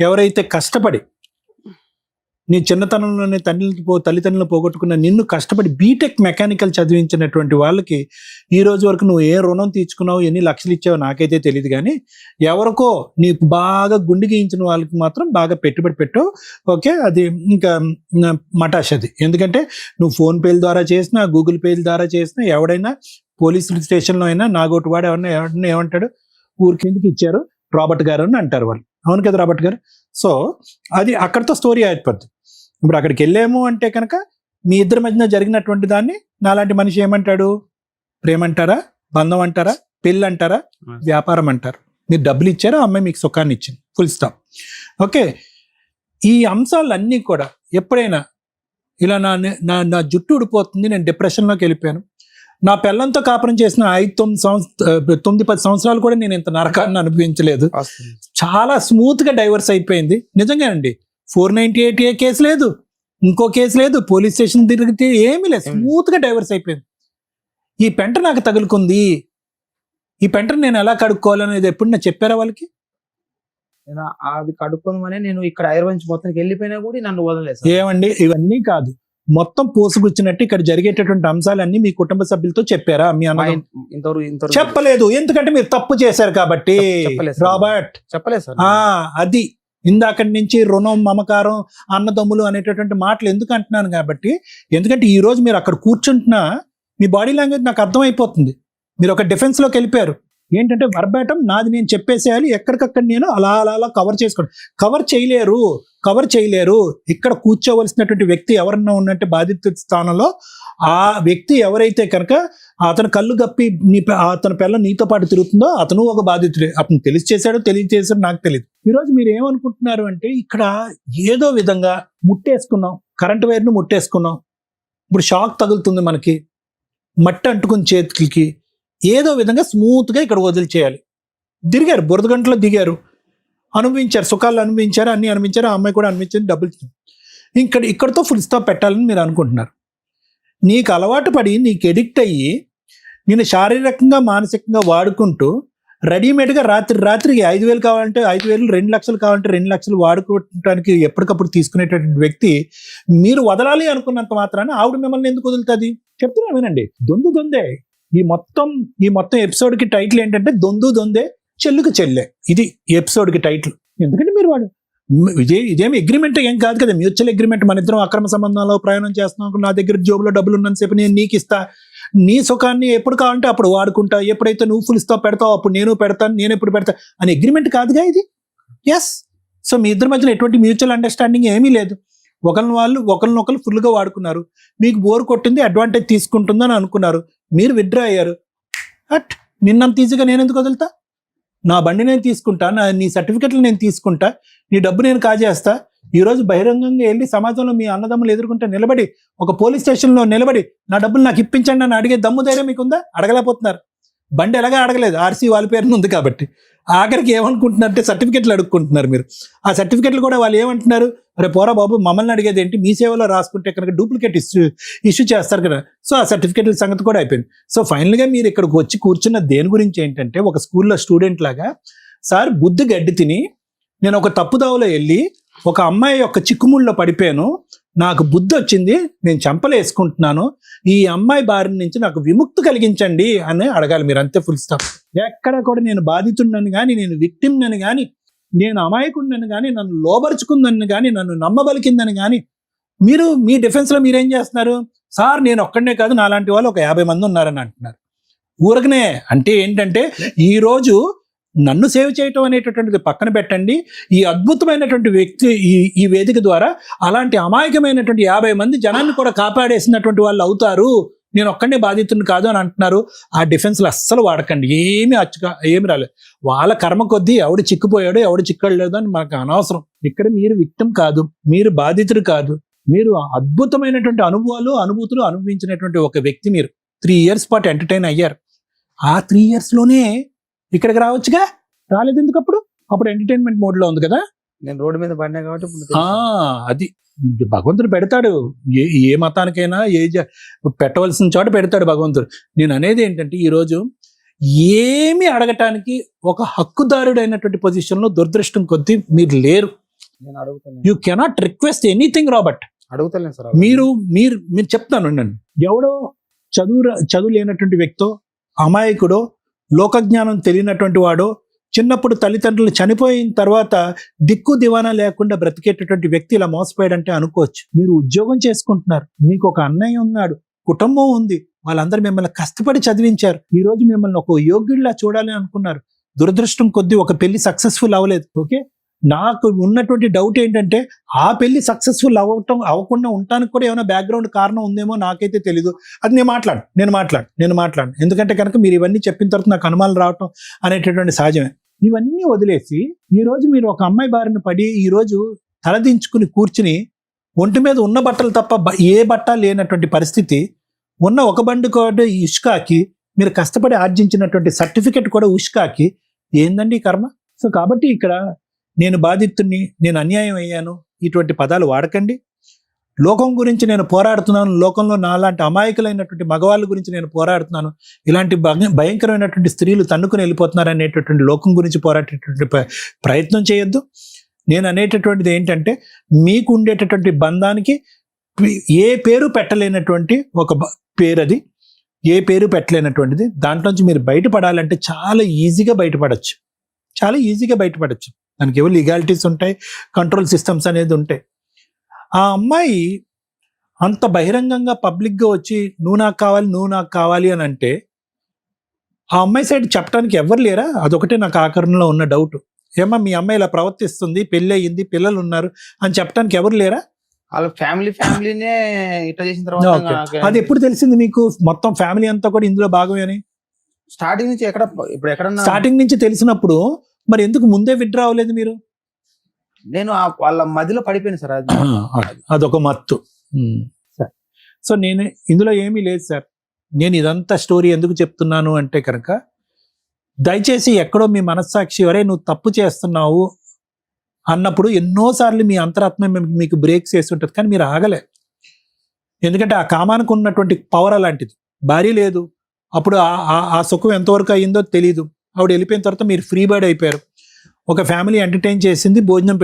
ఎవరైతే కష్టపడి నీ చిన్నతనంలోనే తల్లిదండ్రులను పోగొట్టుకున్న నిన్ను కష్టపడి బీటెక్ మెకానికల్ చదివించినటువంటి వాళ్ళకి ఈ రోజు వరకు నువ్వు ఏ రుణం తీర్చుకున్నావు, ఎన్ని లక్షలు ఇచ్చావో నాకైతే తెలియదు, కానీ ఎవరికో నీకు బాగా గుండె గీయించిన వాళ్ళకి మాత్రం బాగా పెట్టుబడి పెట్టావు. ఓకే, అది ఇంకా మటాష్ అది. ఎందుకంటే నువ్వు ఫోన్పేల ద్వారా చేసినా, గూగుల్ పేల ద్వారా చేసినా, ఎవడైనా పోలీసుల స్టేషన్లో అయినా నాగోటి వాడు ఎవరైనా ఏమంటాడు, ఊరికి ఎందుకు ఇచ్చారు రాబర్ట్ గారు అని అంటారు వాళ్ళు. అవును కదా రాబర్ట్ గారు? సో అది అక్కడితో స్టోరీ అయిపోద్ది. ఇప్పుడు అక్కడికి వెళ్ళాము అంటే కనుక మీ ఇద్దరి మధ్యన జరిగినటువంటి దాన్ని నాలాంటి మనిషి ఏమంటాడు, ప్రేమ అంటారా, బంధం అంటారా, పెళ్ళి అంటారా, వ్యాపారం అంటారు. మీరు డబ్బులు ఇచ్చారా, అమ్మాయి మీకు సుఖాన్ని ఇచ్చింది, ఫుల్ స్టాప్. ఓకే, ఈ అంశాలన్నీ కూడా ఎప్పుడైనా ఇలా నా జుట్టు ఊడిపోతుంది, నేను డిప్రెషన్లోకి వెళ్ళిపోయాను, నా పిల్లలతో కాపురం చేసిన 9-10 సంవత్సరాలు కూడా నేను ఇంత నరకాన్ని అనుభవించలేదు, చాలా స్మూత్ గా డైవర్స్ అయిపోయింది. నిజంగానండి, 498A కేసు లేదు, ఇంకో కేసు లేదు, పోలీస్ స్టేషన్ తిరిగితే ఏమీ లేదు, స్మూత్ గా డైవర్స్ అయిపోయింది. ఈ పెంట నాకు తగులుకుంది, ఈ పెంటను నేను ఎలా కడుక్కోవాలనేది ఎప్పుడు నేను చెప్పారా వాళ్ళకి? అది కడుక్కోమని నేను ఇక్కడ ఐర్వంచి మొత్తానికి వెళ్ళిపోయినా కూడా నన్ను వదలలేదు. ఏమండి, ఇవన్నీ కాదు, మొత్తం పోసుకొచ్చినట్టు ఇక్కడ జరిగేటటువంటి అంశాలన్నీ మీ కుటుంబ సభ్యులతో చెప్పారా? మీ అన్న ఇంతవరకు చెప్పలేదు, ఎందుకంటే మీరు తప్పు చేశారు కాబట్టి. రాబర్ట్ చెప్పలేదు సార్. అది ఇందాక నుంచి రుణం, మమకారం, అన్నదమ్ములు అనేటటువంటి మాటలు ఎందుకు అంటున్నాను కాబట్టి, ఎందుకంటే ఈ రోజు మీరు అక్కడ కూర్చుంటున్నా మీ బాడీ లాంగ్వేజ్ నాకు అర్థమైపోతుంది. మీరు ఒక డిఫెన్స్ లోకి వెళ్ళిపోయారు. ఏంటంటే వర్బాటం నాది నేను చెప్పేసేయాలి, ఎక్కడికక్కడ నేను అలా అలా అలా కవర్ చేసుకోండి. కవర్ చేయలేరు. ఇక్కడ కూర్చోవలసినటువంటి వ్యక్తి ఎవరన్నా ఉన్నట్టే బాధిత స్థానంలో ఆ వ్యక్తి ఎవరైతే కనుక అతను కళ్ళు గప్పి అతని పిల్ల నీతో పాటు తిరుగుతుందో అతను ఒక బాధితుడే. అతను తెలియచేశాడో నాకు తెలియదు. ఈరోజు మీరు ఏమనుకుంటున్నారు అంటే, ఇక్కడ ఏదో విధంగా ముట్టేసుకున్నాం, కరెంట్ వైర్ను ముట్టేసుకున్నాం, ఇప్పుడు షాక్ తగులుతుంది మనకి, మట్టి అంటుకుని చేతులకి, ఏదో విధంగా స్మూత్ గా ఇక్కడ వదిలిచేయాలి. దిగారు, బురదగంటలో దిగారు, అనుభవించారు, సుఖాలు అనుభవించారు, అన్ని అనుభవించారు, ఆ అమ్మాయి కూడా అనుభవించింది, డబ్బులు ఇక్కడతో ఫుల్ స్టాప్ పెట్టాలని మీరు అనుకుంటున్నారు. నీకు అలవాటు పడి, నీకు ఎడిక్ట్ అయ్యి, నేను శారీరకంగా మానసికంగా వాడుకుంటూ రెడీమేడ్గా రాత్రికి 5,000 కావాలంటే 5,000, 2 లక్షలు కావాలంటే 2 లక్షలు వాడుకోవటానికి ఎప్పటికప్పుడు తీసుకునేటటువంటి వ్యక్తి మీరు వదలాలి అనుకున్నంత మాత్రాన ఆవిడ మిమ్మల్ని ఎందుకు వదులుతుంది? చెప్తున్నా వినండి, దొందే. ఈ మొత్తం ఎపిసోడ్ కి టైటిల్ ఏంటంటే దొందే చెల్లుకు చెల్లె. ఇది ఎపిసోడ్ కి టైటిల్. ఎందుకంటే మీరు వాడు ఇదేమి అగ్రిమెంట్ ఏం కాదు కదా, మ్యూచువల్ అగ్రిమెంట్. మన ఇద్దరం అక్రమ సంబంధంలో ప్రయాణం చేస్తున్నాం, నా దగ్గర జోబులో డబ్బులు ఉన్నంతసేపు నేను నీకు ఇస్తా, నీ సుఖాన్ని ఎప్పుడు కావాలంటే అప్పుడు వాడుకుంటా, ఎప్పుడైతే నువ్వు ఫుల్ స్టాప్ పెడతావు అప్పుడు నేను పెడతాను, నేను ఎప్పుడు పెడతా అని అగ్రిమెంట్ కాదుగా ఇది. ఎస్, సో మీ ఇద్దరి మధ్యలో ఎటువంటి మ్యూచువల్ అండర్స్టాండింగ్ ఏమీ లేదు. ఒకరినొకరు ఫుల్గా వాడుకున్నారు, మీకు బోర్ కొట్టింది, అడ్వాంటేజ్ తీసుకుంటుందని అనుకున్నారు, మీరు విత్డ్రా అయ్యారు. నిన్నంత ఈజీగా నేను ఎందుకు వదులుతా? నా బండి నేను తీసుకుంటా, నీ సర్టిఫికెట్లు నేను తీసుకుంటా, నీ డబ్బు నేను కాజేస్తా. ఈరోజు బహిరంగంగా వెళ్ళి సమాజంలో మీ అన్నదమ్ములు ఎదుర్కొంటే నిలబడి, ఒక పోలీస్ స్టేషన్లో నిలబడి నా డబ్బులు నాకు ఇప్పించండి అని అడిగే దమ్ము ధైర్యం మీకుందా? అడగలేకపోతున్నారు. బండి ఎలాగా అడగలేదు, ఆర్సీ వాళ్ళ పేరున ఉంది కాబట్టి. ఆఖరికి ఏమనుకుంటున్నారంటే సర్టిఫికెట్లు అడుక్కుంటున్నారు మీరు. ఆ సర్టిఫికెట్లు కూడా వాళ్ళు ఏమంటున్నారు, అరే పోరా బాబు, మమ్మల్ని అడిగేది ఏంటి, మీ సేవలో రాసుకుంటే కనుక డూప్లికేట్ ఇష్యూ చేస్తారు కదా. సో ఆ సర్టిఫికెట్ల సంగతి కూడా అయిపోయింది. సో ఫైనల్గా మీరు ఇక్కడికి వచ్చి కూర్చున్న దేని గురించి ఏంటంటే, ఒక స్కూల్లో స్టూడెంట్ లాగా, సార్ బుద్ధి గడ్డి తిని నేను ఒక తప్పుదావలో వెళ్ళి ఒక అమ్మాయి యొక్క చిక్కుముళ్ళలో పడిపోయాను, నాకు బుద్ధి వచ్చింది, నేను చెంపలు వేసుకుంటున్నాను, ఈ అమ్మాయి బారి నుంచి నాకు విముక్తి కలిగించండి అని అడగాలి మీరు, అంతే, ఫుల్ స్టాప్. ఎక్కడ కూడా నేను బాధితుడినని కానీ, నేను విక్టిమ్నని కానీ, నేను అమాయకుడినని కానీ, నన్ను లోబరుచుకుందని కానీ, నన్ను నమ్మబలికిందని కానీ, మీరు మీ డిఫెన్స్లో మీరేం చేస్తున్నారు? సార్ నేను ఒక్కడనే కాదు, నాలాంటి వాళ్ళు ఒక 50 మంది ఉన్నారని అంటున్నారు. ఊరకనే అంటే ఏంటంటే, ఈరోజు నన్ను సేవ్ చేయటం అనేటటువంటిది పక్కన పెట్టండి, ఈ అద్భుతమైనటువంటి వ్యక్తి ఈ వేదిక ద్వారా అలాంటి అమాయకమైనటువంటి 50 మంది జనాన్ని కూడా కాపాడేసినటువంటి వాళ్ళు అవుతారు, నేను ఒక్కడే బాధితుని కాదు అని అంటున్నారు. ఆ డిఫెన్స్లో అస్సలు వాడకండి, ఏమి రాలేదు. వాళ్ళ కర్మ కొద్దీ ఎవడు చిక్కుపోయాడు, ఎవడు చిక్కడలేదు అని మనకు అనవసరం. ఇక్కడ మీరు విక్టిమ్ కాదు, మీరు బాధితుడు కాదు, మీరు అద్భుతమైనటువంటి అనుభూతులు అనుభవించినటువంటి ఒక వ్యక్తి. మీరు 3 years పాటు ఎంటర్టైన్ అయ్యారు. ఆ 3 yearsలోనే ఇక్కడికి రావచ్చుగా, రాలేదు ఎందుకు? అప్పుడు ఎంటర్టైన్మెంట్ మోడ్లో ఉంది కదా. నేను రోడ్డు మీద పడినా కాబట్టి అది భగవంతుడు పెడతాడు, ఏ మతానికైనా పెట్టవలసిన చోట పెడతాడు భగవంతుడు. నేను అనేది ఏంటంటే, ఈరోజు ఏమి అడగటానికి ఒక హక్కుదారుడైనటువంటి పొజిషన్లో దురదృష్టం కొద్దీ మీరు లేరు. నేను అడుగుతాను you cannot request anything Robert. అడుగుతలేను సార్. మీరు చెప్తాను నన్ను, ఎవడో చదువు లేనటువంటి వ్యక్తో, అమాయకుడో, లోకజ్ఞానం తెలియనటువంటి వాడో, చిన్నప్పుడు తల్లిదండ్రులు చనిపోయిన తర్వాత దిక్కు దివానా లేకుండా బ్రతికేటటువంటి వ్యక్తి ఇలా మోసపోయాడంటే అనుకోవచ్చు. మీరు ఉద్యోగం చేసుకుంటున్నారు, మీకు ఒక అన్నయ్య ఉన్నాడు, కుటుంబం ఉంది, వాళ్ళందరూ మిమ్మల్ని కష్టపడి చదివించారు. ఈ రోజు మిమ్మల్ని ఒక యోగ్యుడిలా చూడాలి అనుకున్నారు. దురదృష్టం కొద్దీ ఒక పెళ్లి సక్సెస్ఫుల్ అవ్వలేదు. ఓకే, నాకు ఉన్నటువంటి డౌట్ ఏంటంటే ఆ పెళ్లి సక్సెస్ఫుల్ అవ్వకుండా ఉండటానికి కూడా ఏమైనా బ్యాక్గ్రౌండ్ కారణం ఉందేమో నాకైతే తెలీదు. అది నేను మాట్లాడు ఎందుకంటే కనుక మీరు ఇవన్నీ చెప్పిన తర్వాత నాకు అనుమానాలు రావటం అనేటటువంటి సహజమే. ఇవన్నీ వదిలేసి ఈ రోజు మీరు ఒక అమ్మాయి బారిన పడి ఈ రోజు తలదించుకుని కూర్చుని ఒంటి మీద ఉన్న బట్టలు తప్ప ఏ బట్ట లేనటువంటి పరిస్థితి, ఉన్న ఒక బండి కూడా ఇష్కాకి, మీరు కష్టపడి ఆర్జించినటువంటి సర్టిఫికెట్ కూడా ఉష్కాకి, ఏందండి కర్మ? సో కాబట్టి ఇక్కడ నేను బాధితుడిని, నేను అన్యాయం అయ్యాను, ఇటువంటి పదాలు వాడకండి. లోకం గురించి నేను పోరాడుతున్నాను, లోకంలో నాలాంటి అమాయకులైనటువంటి మగవాళ్ళ గురించి నేను పోరాడుతున్నాను, ఇలాంటి భయంకరమైనటువంటి స్త్రీలు తన్నుకుని వెళ్ళిపోతున్నారు అనేటటువంటి లోకం గురించి పోరాడేటటువంటి ప్రయత్నం చేయొద్దు. నేను అనేటటువంటిది ఏంటంటే, మీకు ఉండేటటువంటి బంధానికి ఏ పేరు పెట్టలేనటువంటి ఒక పేరు, అది ఏ పేరు పెట్టలేనటువంటిది. దాంట్లోంచి మీరు బయటపడాలంటే చాలా ఈజీగా బయటపడచ్చు. దానికి ఏవో లీగాలిటీస్ ఉంటాయి, కంట్రోల్ సిస్టమ్స్ అనేది ఉంటాయి. ఆ అమ్మాయి అంత బహిరంగంగా పబ్లిక్గా వచ్చి నువ్వు నాకు కావాలి అని అంటే ఆ అమ్మాయి సైడ్ చెప్పడానికి ఎవరు లేరా? అదొకటే నాకు ఆకరణలో ఉన్న డౌట్. ఏమా మీ అమ్మాయి ఇలా ప్రవర్తిస్తుంది, పెళ్ళి అయ్యింది, పిల్లలు ఉన్నారు అని చెప్పడానికి ఎవరు లేరా? వాళ్ళ ఫ్యామిలీనే ఇట్లా చేసిన తర్వాత అది ఎప్పుడు తెలిసింది మీకు? మొత్తం ఫ్యామిలీ అంతా కూడా ఇందులో భాగమే అని స్టార్టింగ్ నుంచి స్టార్టింగ్ నుంచి తెలిసినప్పుడు మరి ఎందుకు ముందే విత్డ్రా అవ్వలేదు మీరు? నేను వాళ్ళ మధ్యలో పడిపోయాను సార్. అదొక మత్తు. సో నేను ఇందులో ఏమీ లేదు సార్. నేను ఇదంతా స్టోరీ ఎందుకు చెప్తున్నాను అంటే కనుక, దయచేసి ఎక్కడో మీ మనస్సాక్షి వరే నువ్వు తప్పు చేస్తున్నావు అన్నప్పుడు ఎన్నోసార్లు మీ అంతరాత్మ మీకు బ్రేక్స్ వేసి ఉంటుంది, కానీ మీరు ఆగలే. ఎందుకంటే ఆ కామానికి ఉన్నటువంటి పవర్ అలాంటిది. భార్య లేదు, అప్పుడు ఆ సుఖం ఎంతవరకు అయ్యిందో తెలియదు. ఆవిడ వెళ్ళిపోయిన తర్వాత మీరు ఫ్రీ బర్డ్ అయిపోయారు. ఒక ఫ్యామిలీ ఎంటర్టైన్ చేసింది, భోజనం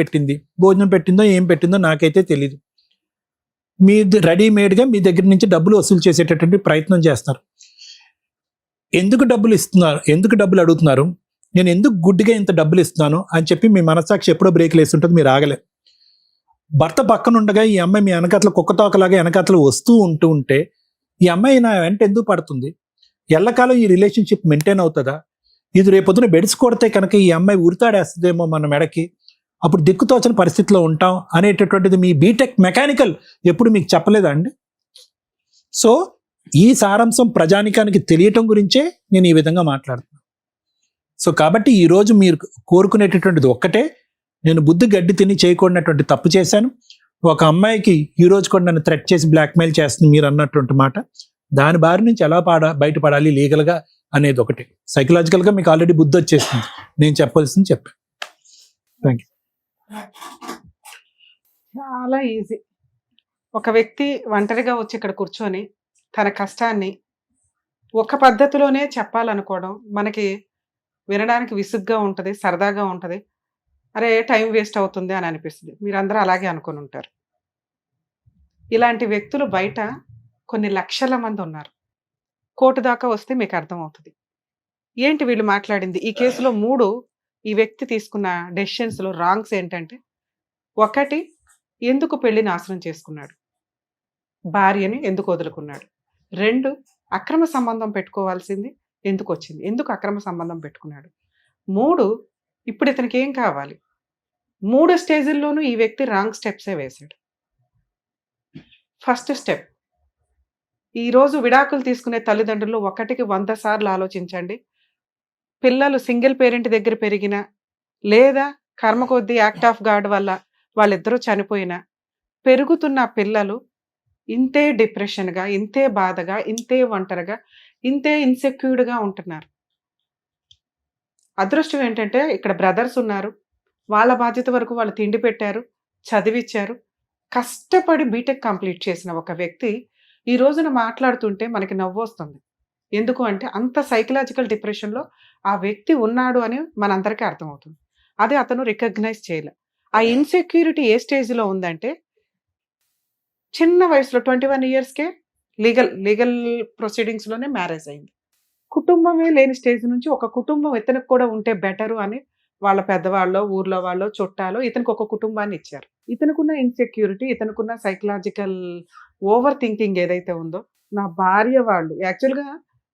పెట్టిందో ఏం పెట్టిందో నాకైతే తెలియదు. మీ రెడీమేడ్గా మీ దగ్గర నుంచి డబ్బులు వసూలు చేసేటటువంటి ప్రయత్నం చేస్తారు. ఎందుకు డబ్బులు అడుగుతున్నారు, నేను ఎందుకు గుడ్డిగా ఇంత డబ్బులు ఇస్తున్నాను అని చెప్పి మీ మనస్సాక్షి ఎప్పుడో బ్రేక్లు వేస్తుంటుంది, మీరు ఆగలే. భర్త పక్కన ఉండగా ఈ అమ్మాయి మీ వెనకాతల కుక్కతోకలాగా వెనకాతలు వస్తూ ఉంటే ఈ అమ్మాయి నా వెంట ఎందుకు పడుతుంది? ఎల్లకాలం ఈ రిలేషన్షిప్ మెయింటైన్ అవుతుందా? ఇది రేపొద్దున బెడ్స్ కొడితే కనుక ఈ అమ్మాయి ఉరితాడేస్తుందేమో మన మెడకి, అప్పుడు దిక్కుతోచని పరిస్థితిలో ఉంటాం అనేటటువంటిది మీ బీటెక్ మెకానికల్ ఎప్పుడు మీకు చెప్పలేదా అండి? సో ఈ సారాంశం ప్రజానికానికి తెలియటం గురించే నేను ఈ విధంగా మాట్లాడుతున్నాను. సో కాబట్టి ఈరోజు మీరు కోరుకునేటటువంటిది ఒక్కటే, నేను బుద్ధి గడ్డి తిని చేయకూడనటువంటి తప్పు చేశాను. ఒక అమ్మాయికి ఈ రోజు కూడా నన్ను థ్రెట్ చేసి బ్లాక్మెయిల్ చేస్తుంది మీరు అన్నటువంటి మాట. దాని బారి నుంచి ఎలా బయటపడాలి లీగల్గా అనేది ఒకటి. సైకలాజికల్గా మీకు ఆల్రెడీ బుద్ధి వచ్చేస్తుంది. నేను చెప్పాల్సింది చెప్పాను. Thank you. చాలా ఈజీ. ఒక వ్యక్తి ఒంటరిగా వచ్చి ఇక్కడ కూర్చొని తన కష్టాన్ని ఒక పద్ధతిలోనే చెప్పాలనుకోవడం మనకి వినడానికి విసుగ్గా ఉంటుంది, సరదాగా ఉంటుంది. అరే టైం వేస్ట్ అవుతుంది అని అనిపిస్తుంది. మీరందరూ అలాగే అనుకుని ఉంటారు. ఇలాంటి వ్యక్తులు బయట కొన్ని లక్షల మంది ఉన్నారు. కోర్టు దాకా వస్తే మీకు అర్థమవుతుంది ఏంటి వీళ్ళు మాట్లాడింది. ఈ కేసులో 3 ఈ వ్యక్తి తీసుకున్న డెసిషన్స్లో రాంగ్స్ ఏంటంటే, 1 ఎందుకు పెళ్లి నాశనం చేసుకున్నాడు, భార్యని ఎందుకు వదులుకున్నాడు. 2 అక్రమ సంబంధం పెట్టుకోవాల్సింది ఎందుకు వచ్చింది, ఎందుకు అక్రమ సంబంధం పెట్టుకున్నాడు. 3 ఇప్పుడు ఇతనికి ఏం కావాలి. 3 స్టేజ్ల్లోనూ ఈ వ్యక్తి రాంగ్ స్టెప్సే వేశాడు. ఫస్ట్ స్టెప్, ఈరోజు విడాకులు తీసుకునే తల్లిదండ్రులు 1కి 100 సార్లు ఆలోచించండి. పిల్లలు సింగిల్ పేరెంట్ దగ్గర పెరిగినా, లేదా కర్మ కొద్దీ యాక్ట్ ఆఫ్ గాడ్ వల్ల వాళ్ళిద్దరూ చనిపోయినా, పెరుగుతున్న పిల్లలు ఇంతే డిప్రెషన్గా, ఇంతే బాధగా, ఇంతే ఒంటరిగా, ఇంతే ఇన్సెక్యూర్డ్గా ఉంటున్నారు. అదృష్టం ఏంటంటే ఇక్కడ బ్రదర్స్ ఉన్నారు. వాళ్ళ బాధ్యత వరకు వాళ్ళు తిండి పెట్టారు, చదివిచ్చారు. కష్టపడి బీటెక్ కంప్లీట్ చేసిన ఒక వ్యక్తి ఈ రోజున మాట్లాడుతుంటే మనకి నవ్వు వస్తుంది. ఎందుకు అంటే అంత సైకలాజికల్ డిప్రెషన్లో ఆ వ్యక్తి ఉన్నాడు అని మనందరికీ అర్థమవుతుంది. అది అతను రికగ్నైజ్ చేయలే. ఆ ఇన్సెక్యూరిటీ ఏ స్టేజ్లో ఉందంటే చిన్న వయసులో 21 ఇయర్స్కే లీగల్ ప్రొసీడింగ్స్లోనే మ్యారేజ్ అయింది. కుటుంబమే లేని స్టేజ్ నుంచి ఒక కుటుంబం ఇతనికి కూడా ఉంటే బెటరు అని వాళ్ళ పెద్దవాళ్ళో ఊర్లో వాళ్ళో చుట్టాలో ఇతనికి ఒక కుటుంబాన్ని ఇచ్చారు. ఇతనుకున్న ఇన్సెక్యూరిటీ, ఇతనుకున్న సైకలాజికల్ ఓవర్ థింకింగ్ ఏదైతే ఉందో, నా భార్య వాళ్ళు యాక్చువల్గా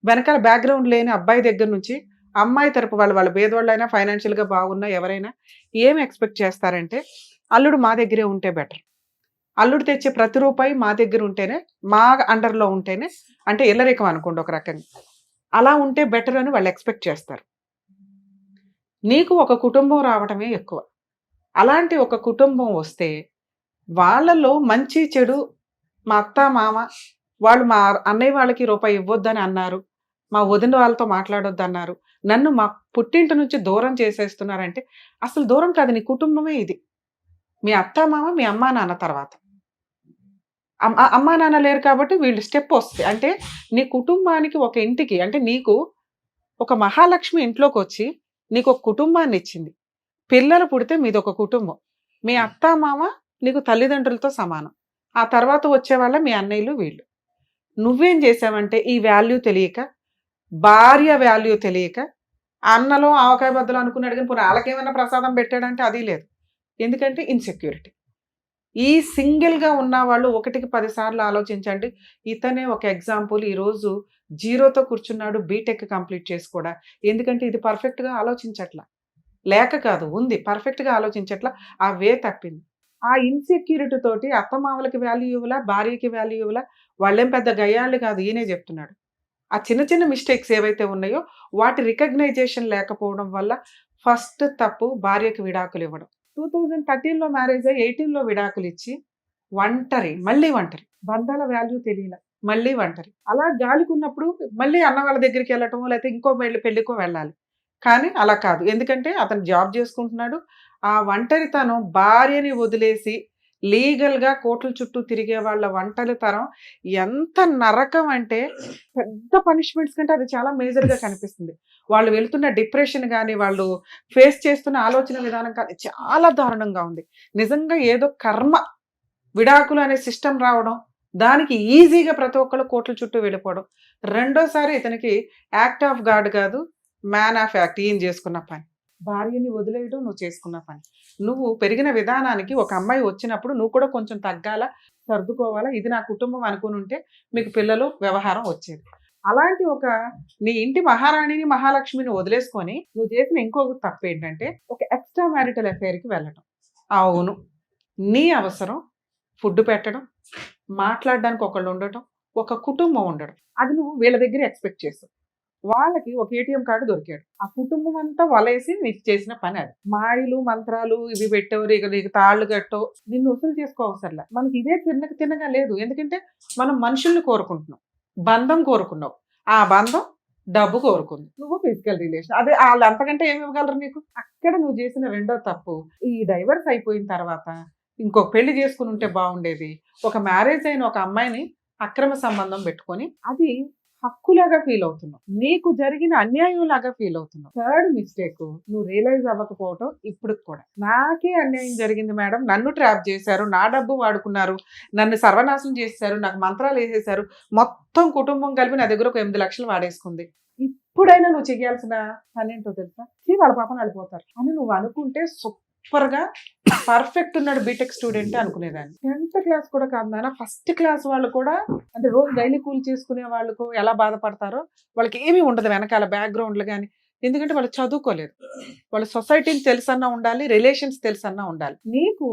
వెనకాల బ్యాక్గ్రౌండ్ లేని అబ్బాయి దగ్గర నుంచి అమ్మాయి తరపు వాళ్ళ పేదవాళ్ళైనా ఫైనాన్షియల్గా బాగున్నా ఎవరైనా ఏం ఎక్స్పెక్ట్ చేస్తారంటే అల్లుడు మా దగ్గరే ఉంటే బెటర్, అల్లుడు తెచ్చే ప్రతి రూపాయి మా దగ్గర ఉంటేనే, మా అండర్లో ఉంటేనే, అంటే ఇల్లరికం అనుకోండి ఒక రకంగా, అలా ఉంటే బెటర్ అని వాళ్ళు ఎక్స్పెక్ట్ చేస్తారు. నీకు ఒక కుటుంబం రావటమే ఎక్కువ. అలాంటి ఒక కుటుంబం వస్తే వాళ్ళలో మంచి చెడు, మా అత్త మామ వాళ్ళు మా అన్నయ్య వాళ్ళకి రూపాయి ఇవ్వొద్దని అన్నారు, మా వదిన వాళ్ళతో మాట్లాడొద్దన్నారు, నన్ను మా పుట్టింటి నుంచి దూరం చేసేస్తున్నారంటే అసలు దూరం కాదు, నీ కుటుంబమే ఇది. మీ అత్త మామ, మీ అమ్మా నాన్న తర్వాత. అమ్మా నాన్న లేరు కాబట్టి వీళ్ళు స్టెప్ వస్తాయి. అంటే నీ కుటుంబానికి, ఒక ఇంటికి, అంటే నీకు ఒక మహాలక్ష్మి ఇంట్లోకి వచ్చి నీకు ఒక కుటుంబాన్ని ఇచ్చింది. పిల్లలు పుడితే మీది ఒక కుటుంబం. మీ అత్త మామ నీకు తల్లిదండ్రులతో సమానం. ఆ తర్వాత వచ్చేవాళ్ళ మీ అన్నయ్యలు వీళ్ళు. నువ్వేం చేసావంటే ఈ వాల్యూ తెలియక, భార్య వాల్యూ తెలియక, అన్నలో ఆవకాయ బద్దలు అనుకున్నాడు కానీ పోనీ వాళ్ళకేమైనా ప్రసాదం పెట్టాడంటే అది లేదు. ఎందుకంటే ఇన్సెక్యూరిటీ. ఈ సింగిల్గా ఉన్న వాళ్ళు 1కి 10 సార్లు ఆలోచించండి. ఇతనే ఒక ఎగ్జాంపుల్. ఈరోజు జీరోతో కూర్చున్నాడు, బీటెక్ కంప్లీట్ చేసి కూడా. ఎందుకంటే ఇది పర్ఫెక్ట్గా ఆలోచించట్లా, లేక కాదు, ఉంది, పర్ఫెక్ట్గా ఆలోచించట్లా, ఆ వే తప్పింది. ఆ ఇన్సెక్యూరిటీ తోటి అత్తమామలకి వాల్యూ ఇవ్వలా, భార్యకి వాల్యూ ఇవ్వలా. వాళ్ళేం పెద్ద గయ్యాళ్ళు కాదు, ఈయనే చెప్తున్నాడు. ఆ చిన్న చిన్న మిస్టేక్స్ ఏవైతే ఉన్నాయో వాటి రికగ్నైజేషన్ లేకపోవడం వల్ల ఫస్ట్ తప్పు భార్యకి విడాకులు ఇవ్వడం. 2013లో మ్యారేజ్ అయ్యి 18లో విడాకులు ఇచ్చి మళ్ళీ ఒంటరి, బంధాల వాల్యూ తెలియల, మళ్ళీ ఒంటరి. అలా గాలికున్నప్పుడు మళ్ళీ అన్న వాళ్ళ దగ్గరికి వెళ్ళటమో లేకపోతే ఇంకో పెళ్ళికో వెళ్ళాలి. కానీ అలా కాదు, ఎందుకంటే అతను జాబ్ చేసుకుంటున్నాడు. ఆ ఒంటరితనం, భార్యని వదిలేసి లీగల్గా కోట్ల చుట్టూ తిరిగే వాళ్ళ ఒంటరితనం ఎంత నరకం అంటే పెద్ద పనిష్మెంట్స్ కంటే అది చాలా మేజర్గా కనిపిస్తుంది. వాళ్ళు వెళ్తున్న డిప్రెషన్ కానీ, వాళ్ళు ఫేస్ చేస్తున్న ఆలోచన విధానం కానీ చాలా దారుణంగా ఉంది. నిజంగా ఏదో కర్మ, విడాకులు అనే సిస్టమ్ రావడం, దానికి ఈజీగా ప్రతి ఒక్కళ్ళు కోట్ల చుట్టూ వెళ్ళిపోవడం. రెండోసారి ఇతనికి యాక్ట్ ఆఫ్ గాడ్ కాదు, మ్యాన్ ఆఫ్ యాక్ట్. ఈయన చేసుకున్న పని, భార్యని వదిలేయడం నువ్వు చేసుకున్న పని. నువ్వు పెరిగిన విధానానికి ఒక అమ్మాయి వచ్చినప్పుడు నువ్వు కూడా కొంచెం తగ్గాల, సర్దుకోవాలా. ఇది నా కుటుంబం అనుకుని ఉంటే మీకు పిల్లలు, వ్యవహారం వచ్చేది. అలాంటి ఒక నీ ఇంటి మహారాణిని, మహాలక్ష్మిని వదిలేసుకొని నువ్వు చేసిన ఇంకొక తప్పు ఏంటంటే ఒక ఎక్స్ట్రా మ్యారిటల్ అఫైర్కి వెళ్ళటం. అవును, నీ అవసరం ఫుడ్ పెట్టడం, మాట్లాడడానికి ఒకళ్ళు ఉండటం, ఒక కుటుంబం ఉండడం, అది నువ్వు వీళ్ళ దగ్గర ఎక్స్పెక్ట్ చేస్తావు. వాళ్ళకి ఒక ఏటీఎం కార్డు దొరికాడు, ఆ కుటుంబం అంతా వలేసి నీకు చేసిన పని అది. మాయలు మంత్రాలు ఇవి పెట్టేవారు, ఇక నీకు తాళ్ళు కట్టో, నిన్ను వసూలు చేసుకోవసరలా. మనకి ఇదే తిన్నగా లేదు, ఎందుకంటే మనం మనుషుల్ని కోరుకుంటున్నాం, బంధం కోరుకున్నావు, ఆ బంధం డబ్బు కోరుకుంది, నువ్వు ఫిజికల్ రిలేషన్. అదే వాళ్ళు అంతకంటే ఏమి ఇవ్వగలరు నీకు? అక్కడ నువ్వు చేసిన రెండో తప్పు. ఈ డైవర్స్ అయిపోయిన తర్వాత ఇంకొక పెళ్లి చేసుకుని ఉంటే బాగుండేది. ఒక మ్యారేజ్ అయిన ఒక అమ్మాయిని అక్రమ సంబంధం పెట్టుకొని అది హక్కులాగా ఫీల్ అవుతున్నావు, నీకు జరిగిన అన్యాయం లాగా ఫీల్ అవుతున్నావు. థర్డ్ మిస్టేక్, నువ్వు రియలైజ్ అవ్వకపోవటం. ఇప్పుడు కూడా నాకే అన్యాయం జరిగింది మేడం, నన్ను ట్రాప్ చేశారు, నా డబ్బు వాడుకున్నారు, నన్ను సర్వనాశనం చేశారు, నాకు మంత్రాలు వేసేశారు, మొత్తం కుటుంబం కలిపి నా దగ్గర ఒక 8 లక్షలు వాడేసుకుంది. ఇప్పుడైనా నువ్వు చేయాల్సిన పని ఏంటో తెలుసా? వాళ్ళ పాపను అడిపోతారు అని నువ్వు అనుకుంటే సూపర్గా పర్ఫెక్ట్ ఉన్నాడు బీటెక్ స్టూడెంట్ అనుకునేదాన్ని. 10th క్లాస్ కూడా కాదు నాన్న, ఫస్ట్ క్లాస్ వాళ్ళు కూడా, అంటే రోజు డైలీ కూల్ చేసుకునే వాళ్ళకు ఎలా బాధపడతారో వాళ్ళకి ఏమీ ఉండదు వెనకాల బ్యాక్గ్రౌండ్లు కానీ. ఎందుకంటే వాళ్ళు చదువుకోలేదు, వాళ్ళ సొసైటీని తెలుసన్నా ఉండాలి, రిలేషన్స్ తెలుసన్నా ఉండాలి. నీకు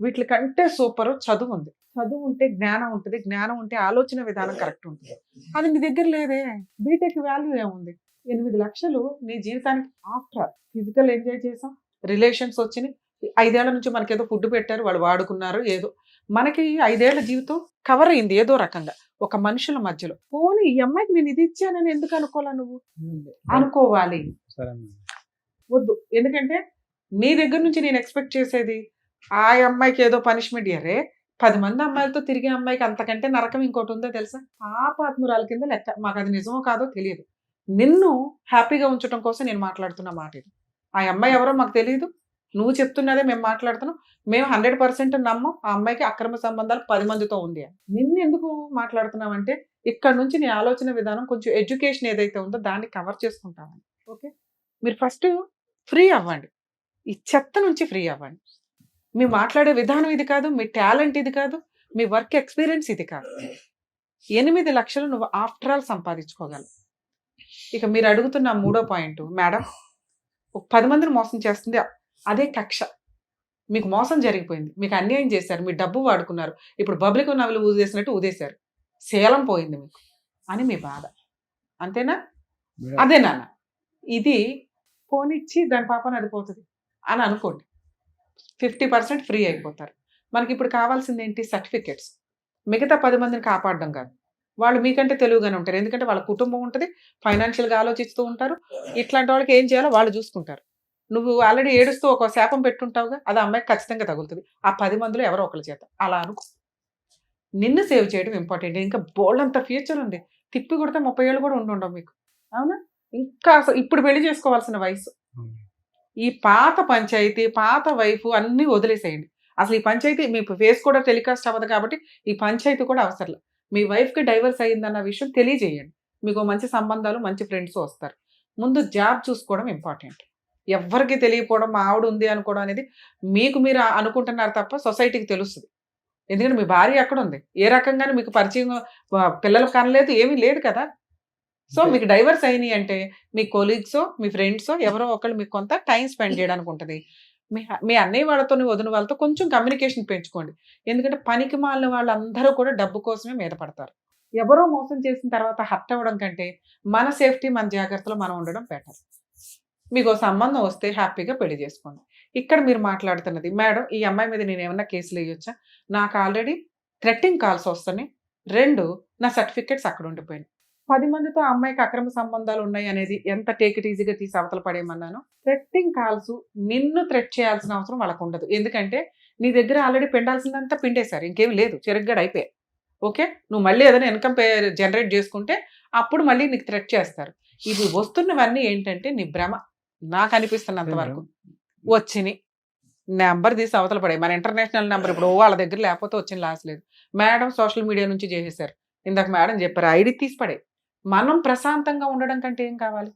వీటి కంటే సూపర్ చదువు ఉంది. చదువు ఉంటే జ్ఞానం ఉంటుంది, జ్ఞానం ఉంటే ఆలోచన విధానం కరెక్ట్ ఉంటుంది. అది నీ దగ్గర లేదే. బీటెక్ వాల్యూ ఏముంది? 8 లక్షలు నీ జీవితానికి ఆఫ్టర్ ఫిజికల్ ఎంజాయ్ చేసాం, రిలేషన్స్ వచ్చినాయి, 5 ఏళ్ల నుంచి మనకేదో ఫుడ్ పెట్టారు, వాళ్ళు వాడుకున్నారు, ఏదో మనకి 5 ఏళ్ల జీవితం కవర్ అయింది ఏదో రకంగా ఒక మనుషుల మధ్యలో. పోనీ ఈ అమ్మాయికి నేను ఇది ఇచ్చానని ఎందుకు అనుకోవాలా? నువ్వు అనుకోవాలి, వద్దు. ఎందుకంటే నీ దగ్గర నుంచి నేను ఎక్స్పెక్ట్ చేసేది ఆ అమ్మాయికి ఏదో పనిష్మెంట్. అరే 10 మంది అమ్మాయిలతో తిరిగే అమ్మాయికి అంతకంటే నరకం ఇంకోటి ఉందో తెలుసా? పాపాత్మురాల కింద లెక్క. మాకు అది నిజమో కాదో తెలియదు, నిన్ను హ్యాపీగా ఉంచడం కోసం నేను మాట్లాడుతున్న మాట ఇది. ఆ అమ్మాయి ఎవరో మాకు తెలియదు, నువ్వు చెప్తున్నదే మేము మాట్లాడుతున్నాం. మేము 100% నమ్మం ఆ అమ్మాయికి అక్రమ సంబంధాలు 10 మందితో ఉంది అని. నిన్ను ఎందుకు మాట్లాడుతున్నామంటే ఇక్కడ నుంచి నీ ఆలోచన విధానం కొంచెం ఎడ్యుకేషన్ ఏదైతే ఉందో దాన్ని కవర్ చేసుకుంటామని. ఓకే, మీరు ఫస్ట్ ఫ్రీ అవ్వండి, ఈ చెత్త నుంచి ఫ్రీ అవ్వండి. మీ మాట్లాడే విధానం ఇది కాదు, మీ టాలెంట్ ఇది కాదు, మీ వర్క్ ఎక్స్పీరియన్స్ ఇది కాదు. 8 లక్షలు నువ్వు ఆఫ్టర్ ఆల్ సంపాదించుకోగలవు. ఇక మీరు అడుగుతున్న 3వ పాయింట్, మేడం 10 మందిని మోసం చేస్తుంది అదే కక్ష. మీకు మోసం జరిగిపోయింది, మీకు అన్యాయం చేశారు, మీ డబ్బు వాడుకున్నారు, ఇప్పుడు పబ్లిక్ నవ్వులు ఊదేసినట్టు ఊదేశారు, శీలం పోయింది మీకు అని మీ బాధ. అంతేనా? అదే నాన్న, ఇది పోనిచ్చి దాని పాపని అది పోతుంది అని అనుకోండి, 50% ఫ్రీ అయిపోతారు. మనకి ఇప్పుడు కావాల్సింది ఏంటి? సర్టిఫికెట్స్. మిగతా 10 మందిని కాపాడడం కాదు, వాళ్ళు మీకంటే తెలివిగానే ఉంటారు, ఎందుకంటే వాళ్ళ కుటుంబం ఉంటుంది, ఫైనాన్షియల్గా ఆలోచిస్తూ ఉంటారు. ఇట్లాంటి వాళ్ళకి ఏం చేయాలో వాళ్ళు చూసుకుంటారు. నువ్వు ఆల్రెడీ ఏడుస్తూ ఒక శాపం పెట్టుంటావుగా, అది అమ్మాయికి ఖచ్చితంగా తగులుతుంది ఆ 10 మందిలో ఎవరో ఒకరి చేత. అలా అనుకో, నిన్ను సేవ్ చేయడం ఇంపార్టెంట్. ఇంకా బోల్డంత ఫ్యూచర్ ఉంది, తిప్పి కొడితే 30 ఏళ్ళు కూడా ఉండవు మీకు. అవునా? ఇంకా ఇప్పుడు పెళ్లి చేసుకోవాల్సిన వయసు. ఈ పాత పంచాయతీ, పాత వైఫ్ అన్నీ వదిలేసేయండి. అసలు ఈ పంచాయతీ మీ ఫేస్ కూడా టెలికాస్ట్ అవ్వదు కాబట్టి ఈ పంచాయతీ కూడా అవసరం. మీ వైఫ్కి డైవర్స్ అయ్యిందన్న విషయం తెలియజేయండి, మీకు మంచి సంబంధాలు మంచి ఫ్రెండ్స్ వస్తారు. ముందు జాబ్ చూసుకోవడం ఇంపార్టెంట్. ఎవ్వరికి తెలియకపోవడం, మా ఆవిడ ఉంది అనుకోవడం అనేది మీకు మీరు అనుకుంటున్నారు తప్ప సొసైటీకి తెలుస్తుంది. ఎందుకంటే మీ భార్య ఎక్కడ ఉంది, ఏ రకంగానే మీకు పరిచయం, పిల్లలు కనలేదు, ఏమీ లేదు కదా. సో మీకు డైవర్స్ అయినాయి అంటే మీ కొలీగ్సో మీ ఫ్రెండ్సో ఎవరో ఒకళ్ళు మీకు కొంత టైం స్పెండ్ చేయడానికి ఉంటుంది. మీ అన్నయ్య వాళ్ళతో వదిన వాళ్ళతో కొంచెం కమ్యూనికేషన్ పెంచుకోండి. ఎందుకంటే పనికి మాలిన వాళ్ళందరూ కూడా డబ్బు కోసమే మీద పడతారు. ఎవరో మోసం చేసిన తర్వాత హర్ట్ అవ్వడం కంటే మన సేఫ్టీ మన జాగ్రత్తలో మనం ఉండడం బెటర్. మీకు సంబంధం వస్తే హ్యాపీగా పెళ్లి చేసుకోండి. ఇక్కడ మీరు మాట్లాడుతున్నది, మేడం ఈ అమ్మాయి మీద నేను ఏమన్నా కేసులు వేయొచ్చా, నాకు ఆల్రెడీ థ్రెట్టింగ్ కాల్స్ వస్తున్నాయి, 2 నా సర్టిఫికెట్స్ అక్కడ ఉండిపోయినాయి, 10 మందితో ఆ అమ్మాయికి అక్రమ సంబంధాలు ఉన్నాయి అనేది ఎంత టేక్ ఇట్ ఈజీగా తీసి అవతల పడేయమన్నాను. థ్రెట్టింగ్ కాల్స్ నిన్ను థ్రెట్ చేయాల్సిన అవసరం వాళ్ళకు ఉండదు, ఎందుకంటే నీ దగ్గర ఆల్రెడీ పిండాల్సిందంతా పిండేశారు, ఇంకేం లేదు, చెరుగ్గాడు అయిపోయాయి. ఓకే, నువ్వు మళ్ళీ ఏదైనా ఇన్కమ్ జనరేట్ చేసుకుంటే అప్పుడు మళ్ళీ నీకు థ్రెట్ చేస్తారు. ఇవి వస్తున్నవన్నీ ఏంటంటే నీ భ్రమ, నాకు అనిపిస్తున్నంత వరకు వచ్చినాయి. నెంబర్ తీసి అవతల పడే, మన ఇంటర్నేషనల్ నెంబర్ ఇప్పుడు వాళ్ళ దగ్గర లేకపోతే వచ్చిన లాస్ లేదు. మేడం సోషల్ మీడియా నుంచి చేసేసారు, ఇందాక మేడం చెప్పారు, ఐడి తీసి పడే. మనం ప్రశాంతంగా ఉండడం కంటే ఏం కావాలి?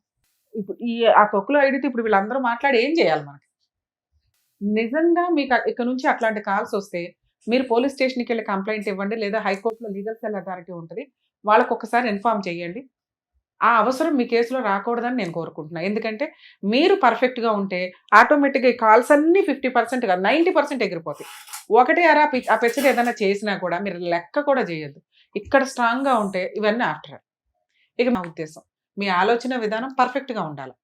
ఇప్పుడు ఆ తొక్కులో ఐడితో ఇప్పుడు వీళ్ళందరూ మాట్లాడి ఏం చేయాలి మనకి? నిజంగా మీకు ఇక్కడ నుంచి అట్లాంటి కాల్స్ వస్తే మీరు పోలీస్ స్టేషన్కి వెళ్ళి కంప్లైంట్ ఇవ్వండి, లేదా హైకోర్టులో లీగల్ సెల్ అథారిటీ ఉంటుంది, వాళ్ళకు ఒకసారి ఇన్ఫార్మ్ చేయండి. ఆ అవసరం మీ కేసులో రాకూడదని నేను కోరుకుంటున్నాను. ఎందుకంటే మీరు పర్ఫెక్ట్గా ఉంటే ఆటోమేటిక్గా ఈ కాల్స్ అన్నీ 50% కాదు 90% ఎగిరిపోతాయి. ఒకటే అరా ఆ పెచ్చడి ఏదైనా చేసినా కూడా మీరు లెక్క కూడా చేయొద్దు. ఇక్కడ స్ట్రాంగ్గా ఉంటే ఇవన్నీ ఆఫ్టర్. ఇక మా ఉద్దేశం, మీ ఆలోచన విధానం పర్ఫెక్ట్గా ఉండాలి,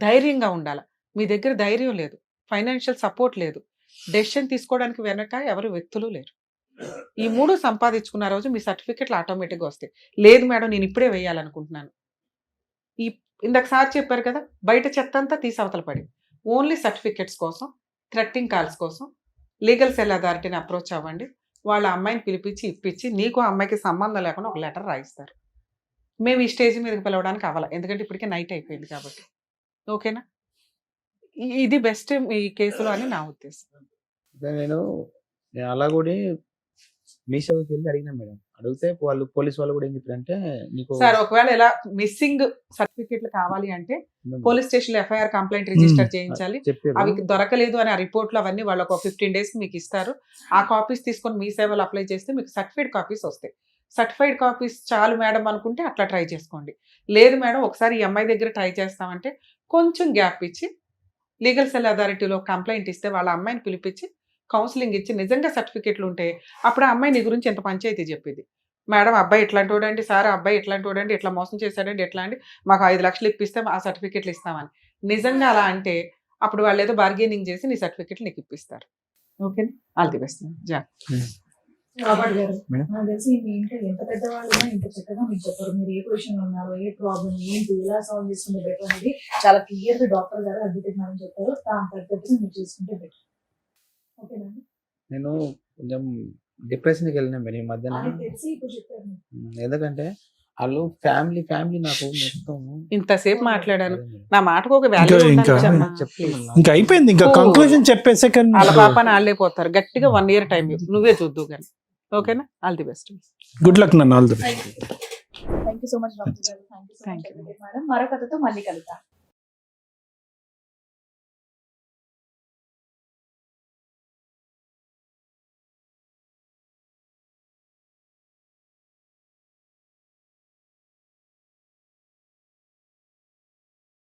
ధైర్యంగా ఉండాలి. మీ దగ్గర ధైర్యం లేదు, ఫైనాన్షియల్ సపోర్ట్ లేదు, డెసిషన్ తీసుకోవడానికి వెనక ఎవరు వ్యక్తులు లేరు. ఈ 3 సంపాదించుకున్న రోజు మీ సర్టిఫికెట్లు ఆటోమేటిక్గా వస్తాయి. లేదు మేడం నేను ఇప్పుడే వేయాలనుకుంటున్నాను, ఇందాక సార్ చెప్పారు కదా, బయట చెత్త అంతా తీసి అవతల పడి ఓన్లీ సర్టిఫికెట్స్ కోసం, థ్రెట్టింగ్ కాల్స్ కోసం లీగల్ సెల్ అథారిటీని అప్రోచ్ అవ్వండి. వాళ్ళ అమ్మాయిని పిలిపించి ఇప్పించి నీకు అమ్మాయికి సంబంధం లేకుండా ఒక లెటర్ రాయిస్తారు. మేము ఈ స్టేజ్ మీదకి పిలవడానికి అవ్వాలి, ఎందుకంటే ఇప్పటికే నైట్ అయిపోయింది కాబట్టి. ఓకేనా? ఇది బెస్ట్ ఈ కేసులో అని నా ఉద్దేశం. నేను అలా కూడా మీషోకి వెళ్ళి అడిగినా మేడం, అడిగితే వాళ్ళు పోలీస్ వాళ్ళు కూడా ఏం చెప్పారంటే, నీకు సార్ ఒకవేళ ఇలా మిస్సింగ్ సర్టిఫికెట్లు కావాలి అంటే పోలీస్ స్టేషన్ లో ఎఫ్ఐఆర్ కంప్లైంట్ రిజిస్టర్ చేయించాలి. అవి దొరకలేదు అని ఆ రిపోర్ట్లు అవన్నీ వాళ్ళు ఒక 15 days మీకు ఇస్తారు. ఆ కాపీస్ తీసుకొని మీ సేవలు అప్లై చేస్తే మీకు సర్టిఫైడ్ కాపీస్ వస్తాయి. సర్టిఫైడ్ కాపీస్ చాలు మేడం అనుకుంటే అట్లా ట్రై చేసుకోండి. లేదు మేడం ఒకసారి ఈ అమ్మాయి దగ్గర ట్రై చేస్తామంటే కొంచెం గ్యాప్ ఇచ్చి లీగల్ సెల్ అథారిటీలో కంప్లైంట్ ఇస్తే వాళ్ళ అమ్మాయిని పిలిపించి కౌన్సిలింగ్ ఇచ్చి నిజంగా సర్టిఫికెట్లు ఉంటే అప్పుడు ఆ అమ్మాయి నీ గురించి ఎంత పంచాయతీ చెప్పింది, మేడం అబ్బాయి ఇట్లాంటి వాడండి, సార్ అబ్బాయి ఇట్లాంటి వాడండి, ఇట్లా మోసం చేశాడండి, ఎట్లా అండి, మాకు 5 లక్షలు ఇప్పిస్తే ఆ సర్టిఫికెట్లు ఇస్తామని. నిజంగా అలా అంటే అప్పుడు వాళ్ళు ఏదో బార్గెనింగ్ చేసి నీ సర్టిఫికెట్లు నీకు ఇప్పిస్తారు. ఓకేనా? All the best. రాబర్ట్ గారు, నాకు తెలిసి మీ ఇంట్లో ఎంత పెద్దవాళ్ళు ఇంత చక్కగా మీకు చెప్పారు. మీరు ఏ పొజిషన్ లో ఉన్నారు, ఏ ప్రాబ్లం ఏంటి, ఎలా సాల్వ్ చేసుకుంటే బెటర్ అనేది చాలా క్లియర్ గా డాక్టర్ గారు అడ్వకేట్ మేడం చెప్పారు. దాని తగ్గట్టు మీరు చేసుకుంటే బెటర్. ఓకేనండి. నేను కొంచెం డిప్రెషన్కి వెళ్ళినా మేడం ఈ మధ్యన. తెలిసి ఇప్పుడు చెప్పారు. ఎందుకంటే వాళ్ళు ఫ్యామిలీ నాకు మొత్తం ఇంతసేపు మాట్లాడాను, నా మాటకు ఒక వాల్యూ ఇంకా ఇంకా అయిపోయింది, ఇంకా కంక్లూజన్ చెప్పేసే కానీ వాళ్ళ పాపని వాళ్ళే పోతారు. గట్టిగా 1 year టైం నువ్వే చూద్దు కానీ. ఓకేనా? All the best. Good luck నన్ను. All the best. Thank you so much doctor గారు. Thank you so Thank much you. Madam. మరో కథతో మళ్ళీ కలుద్దాం.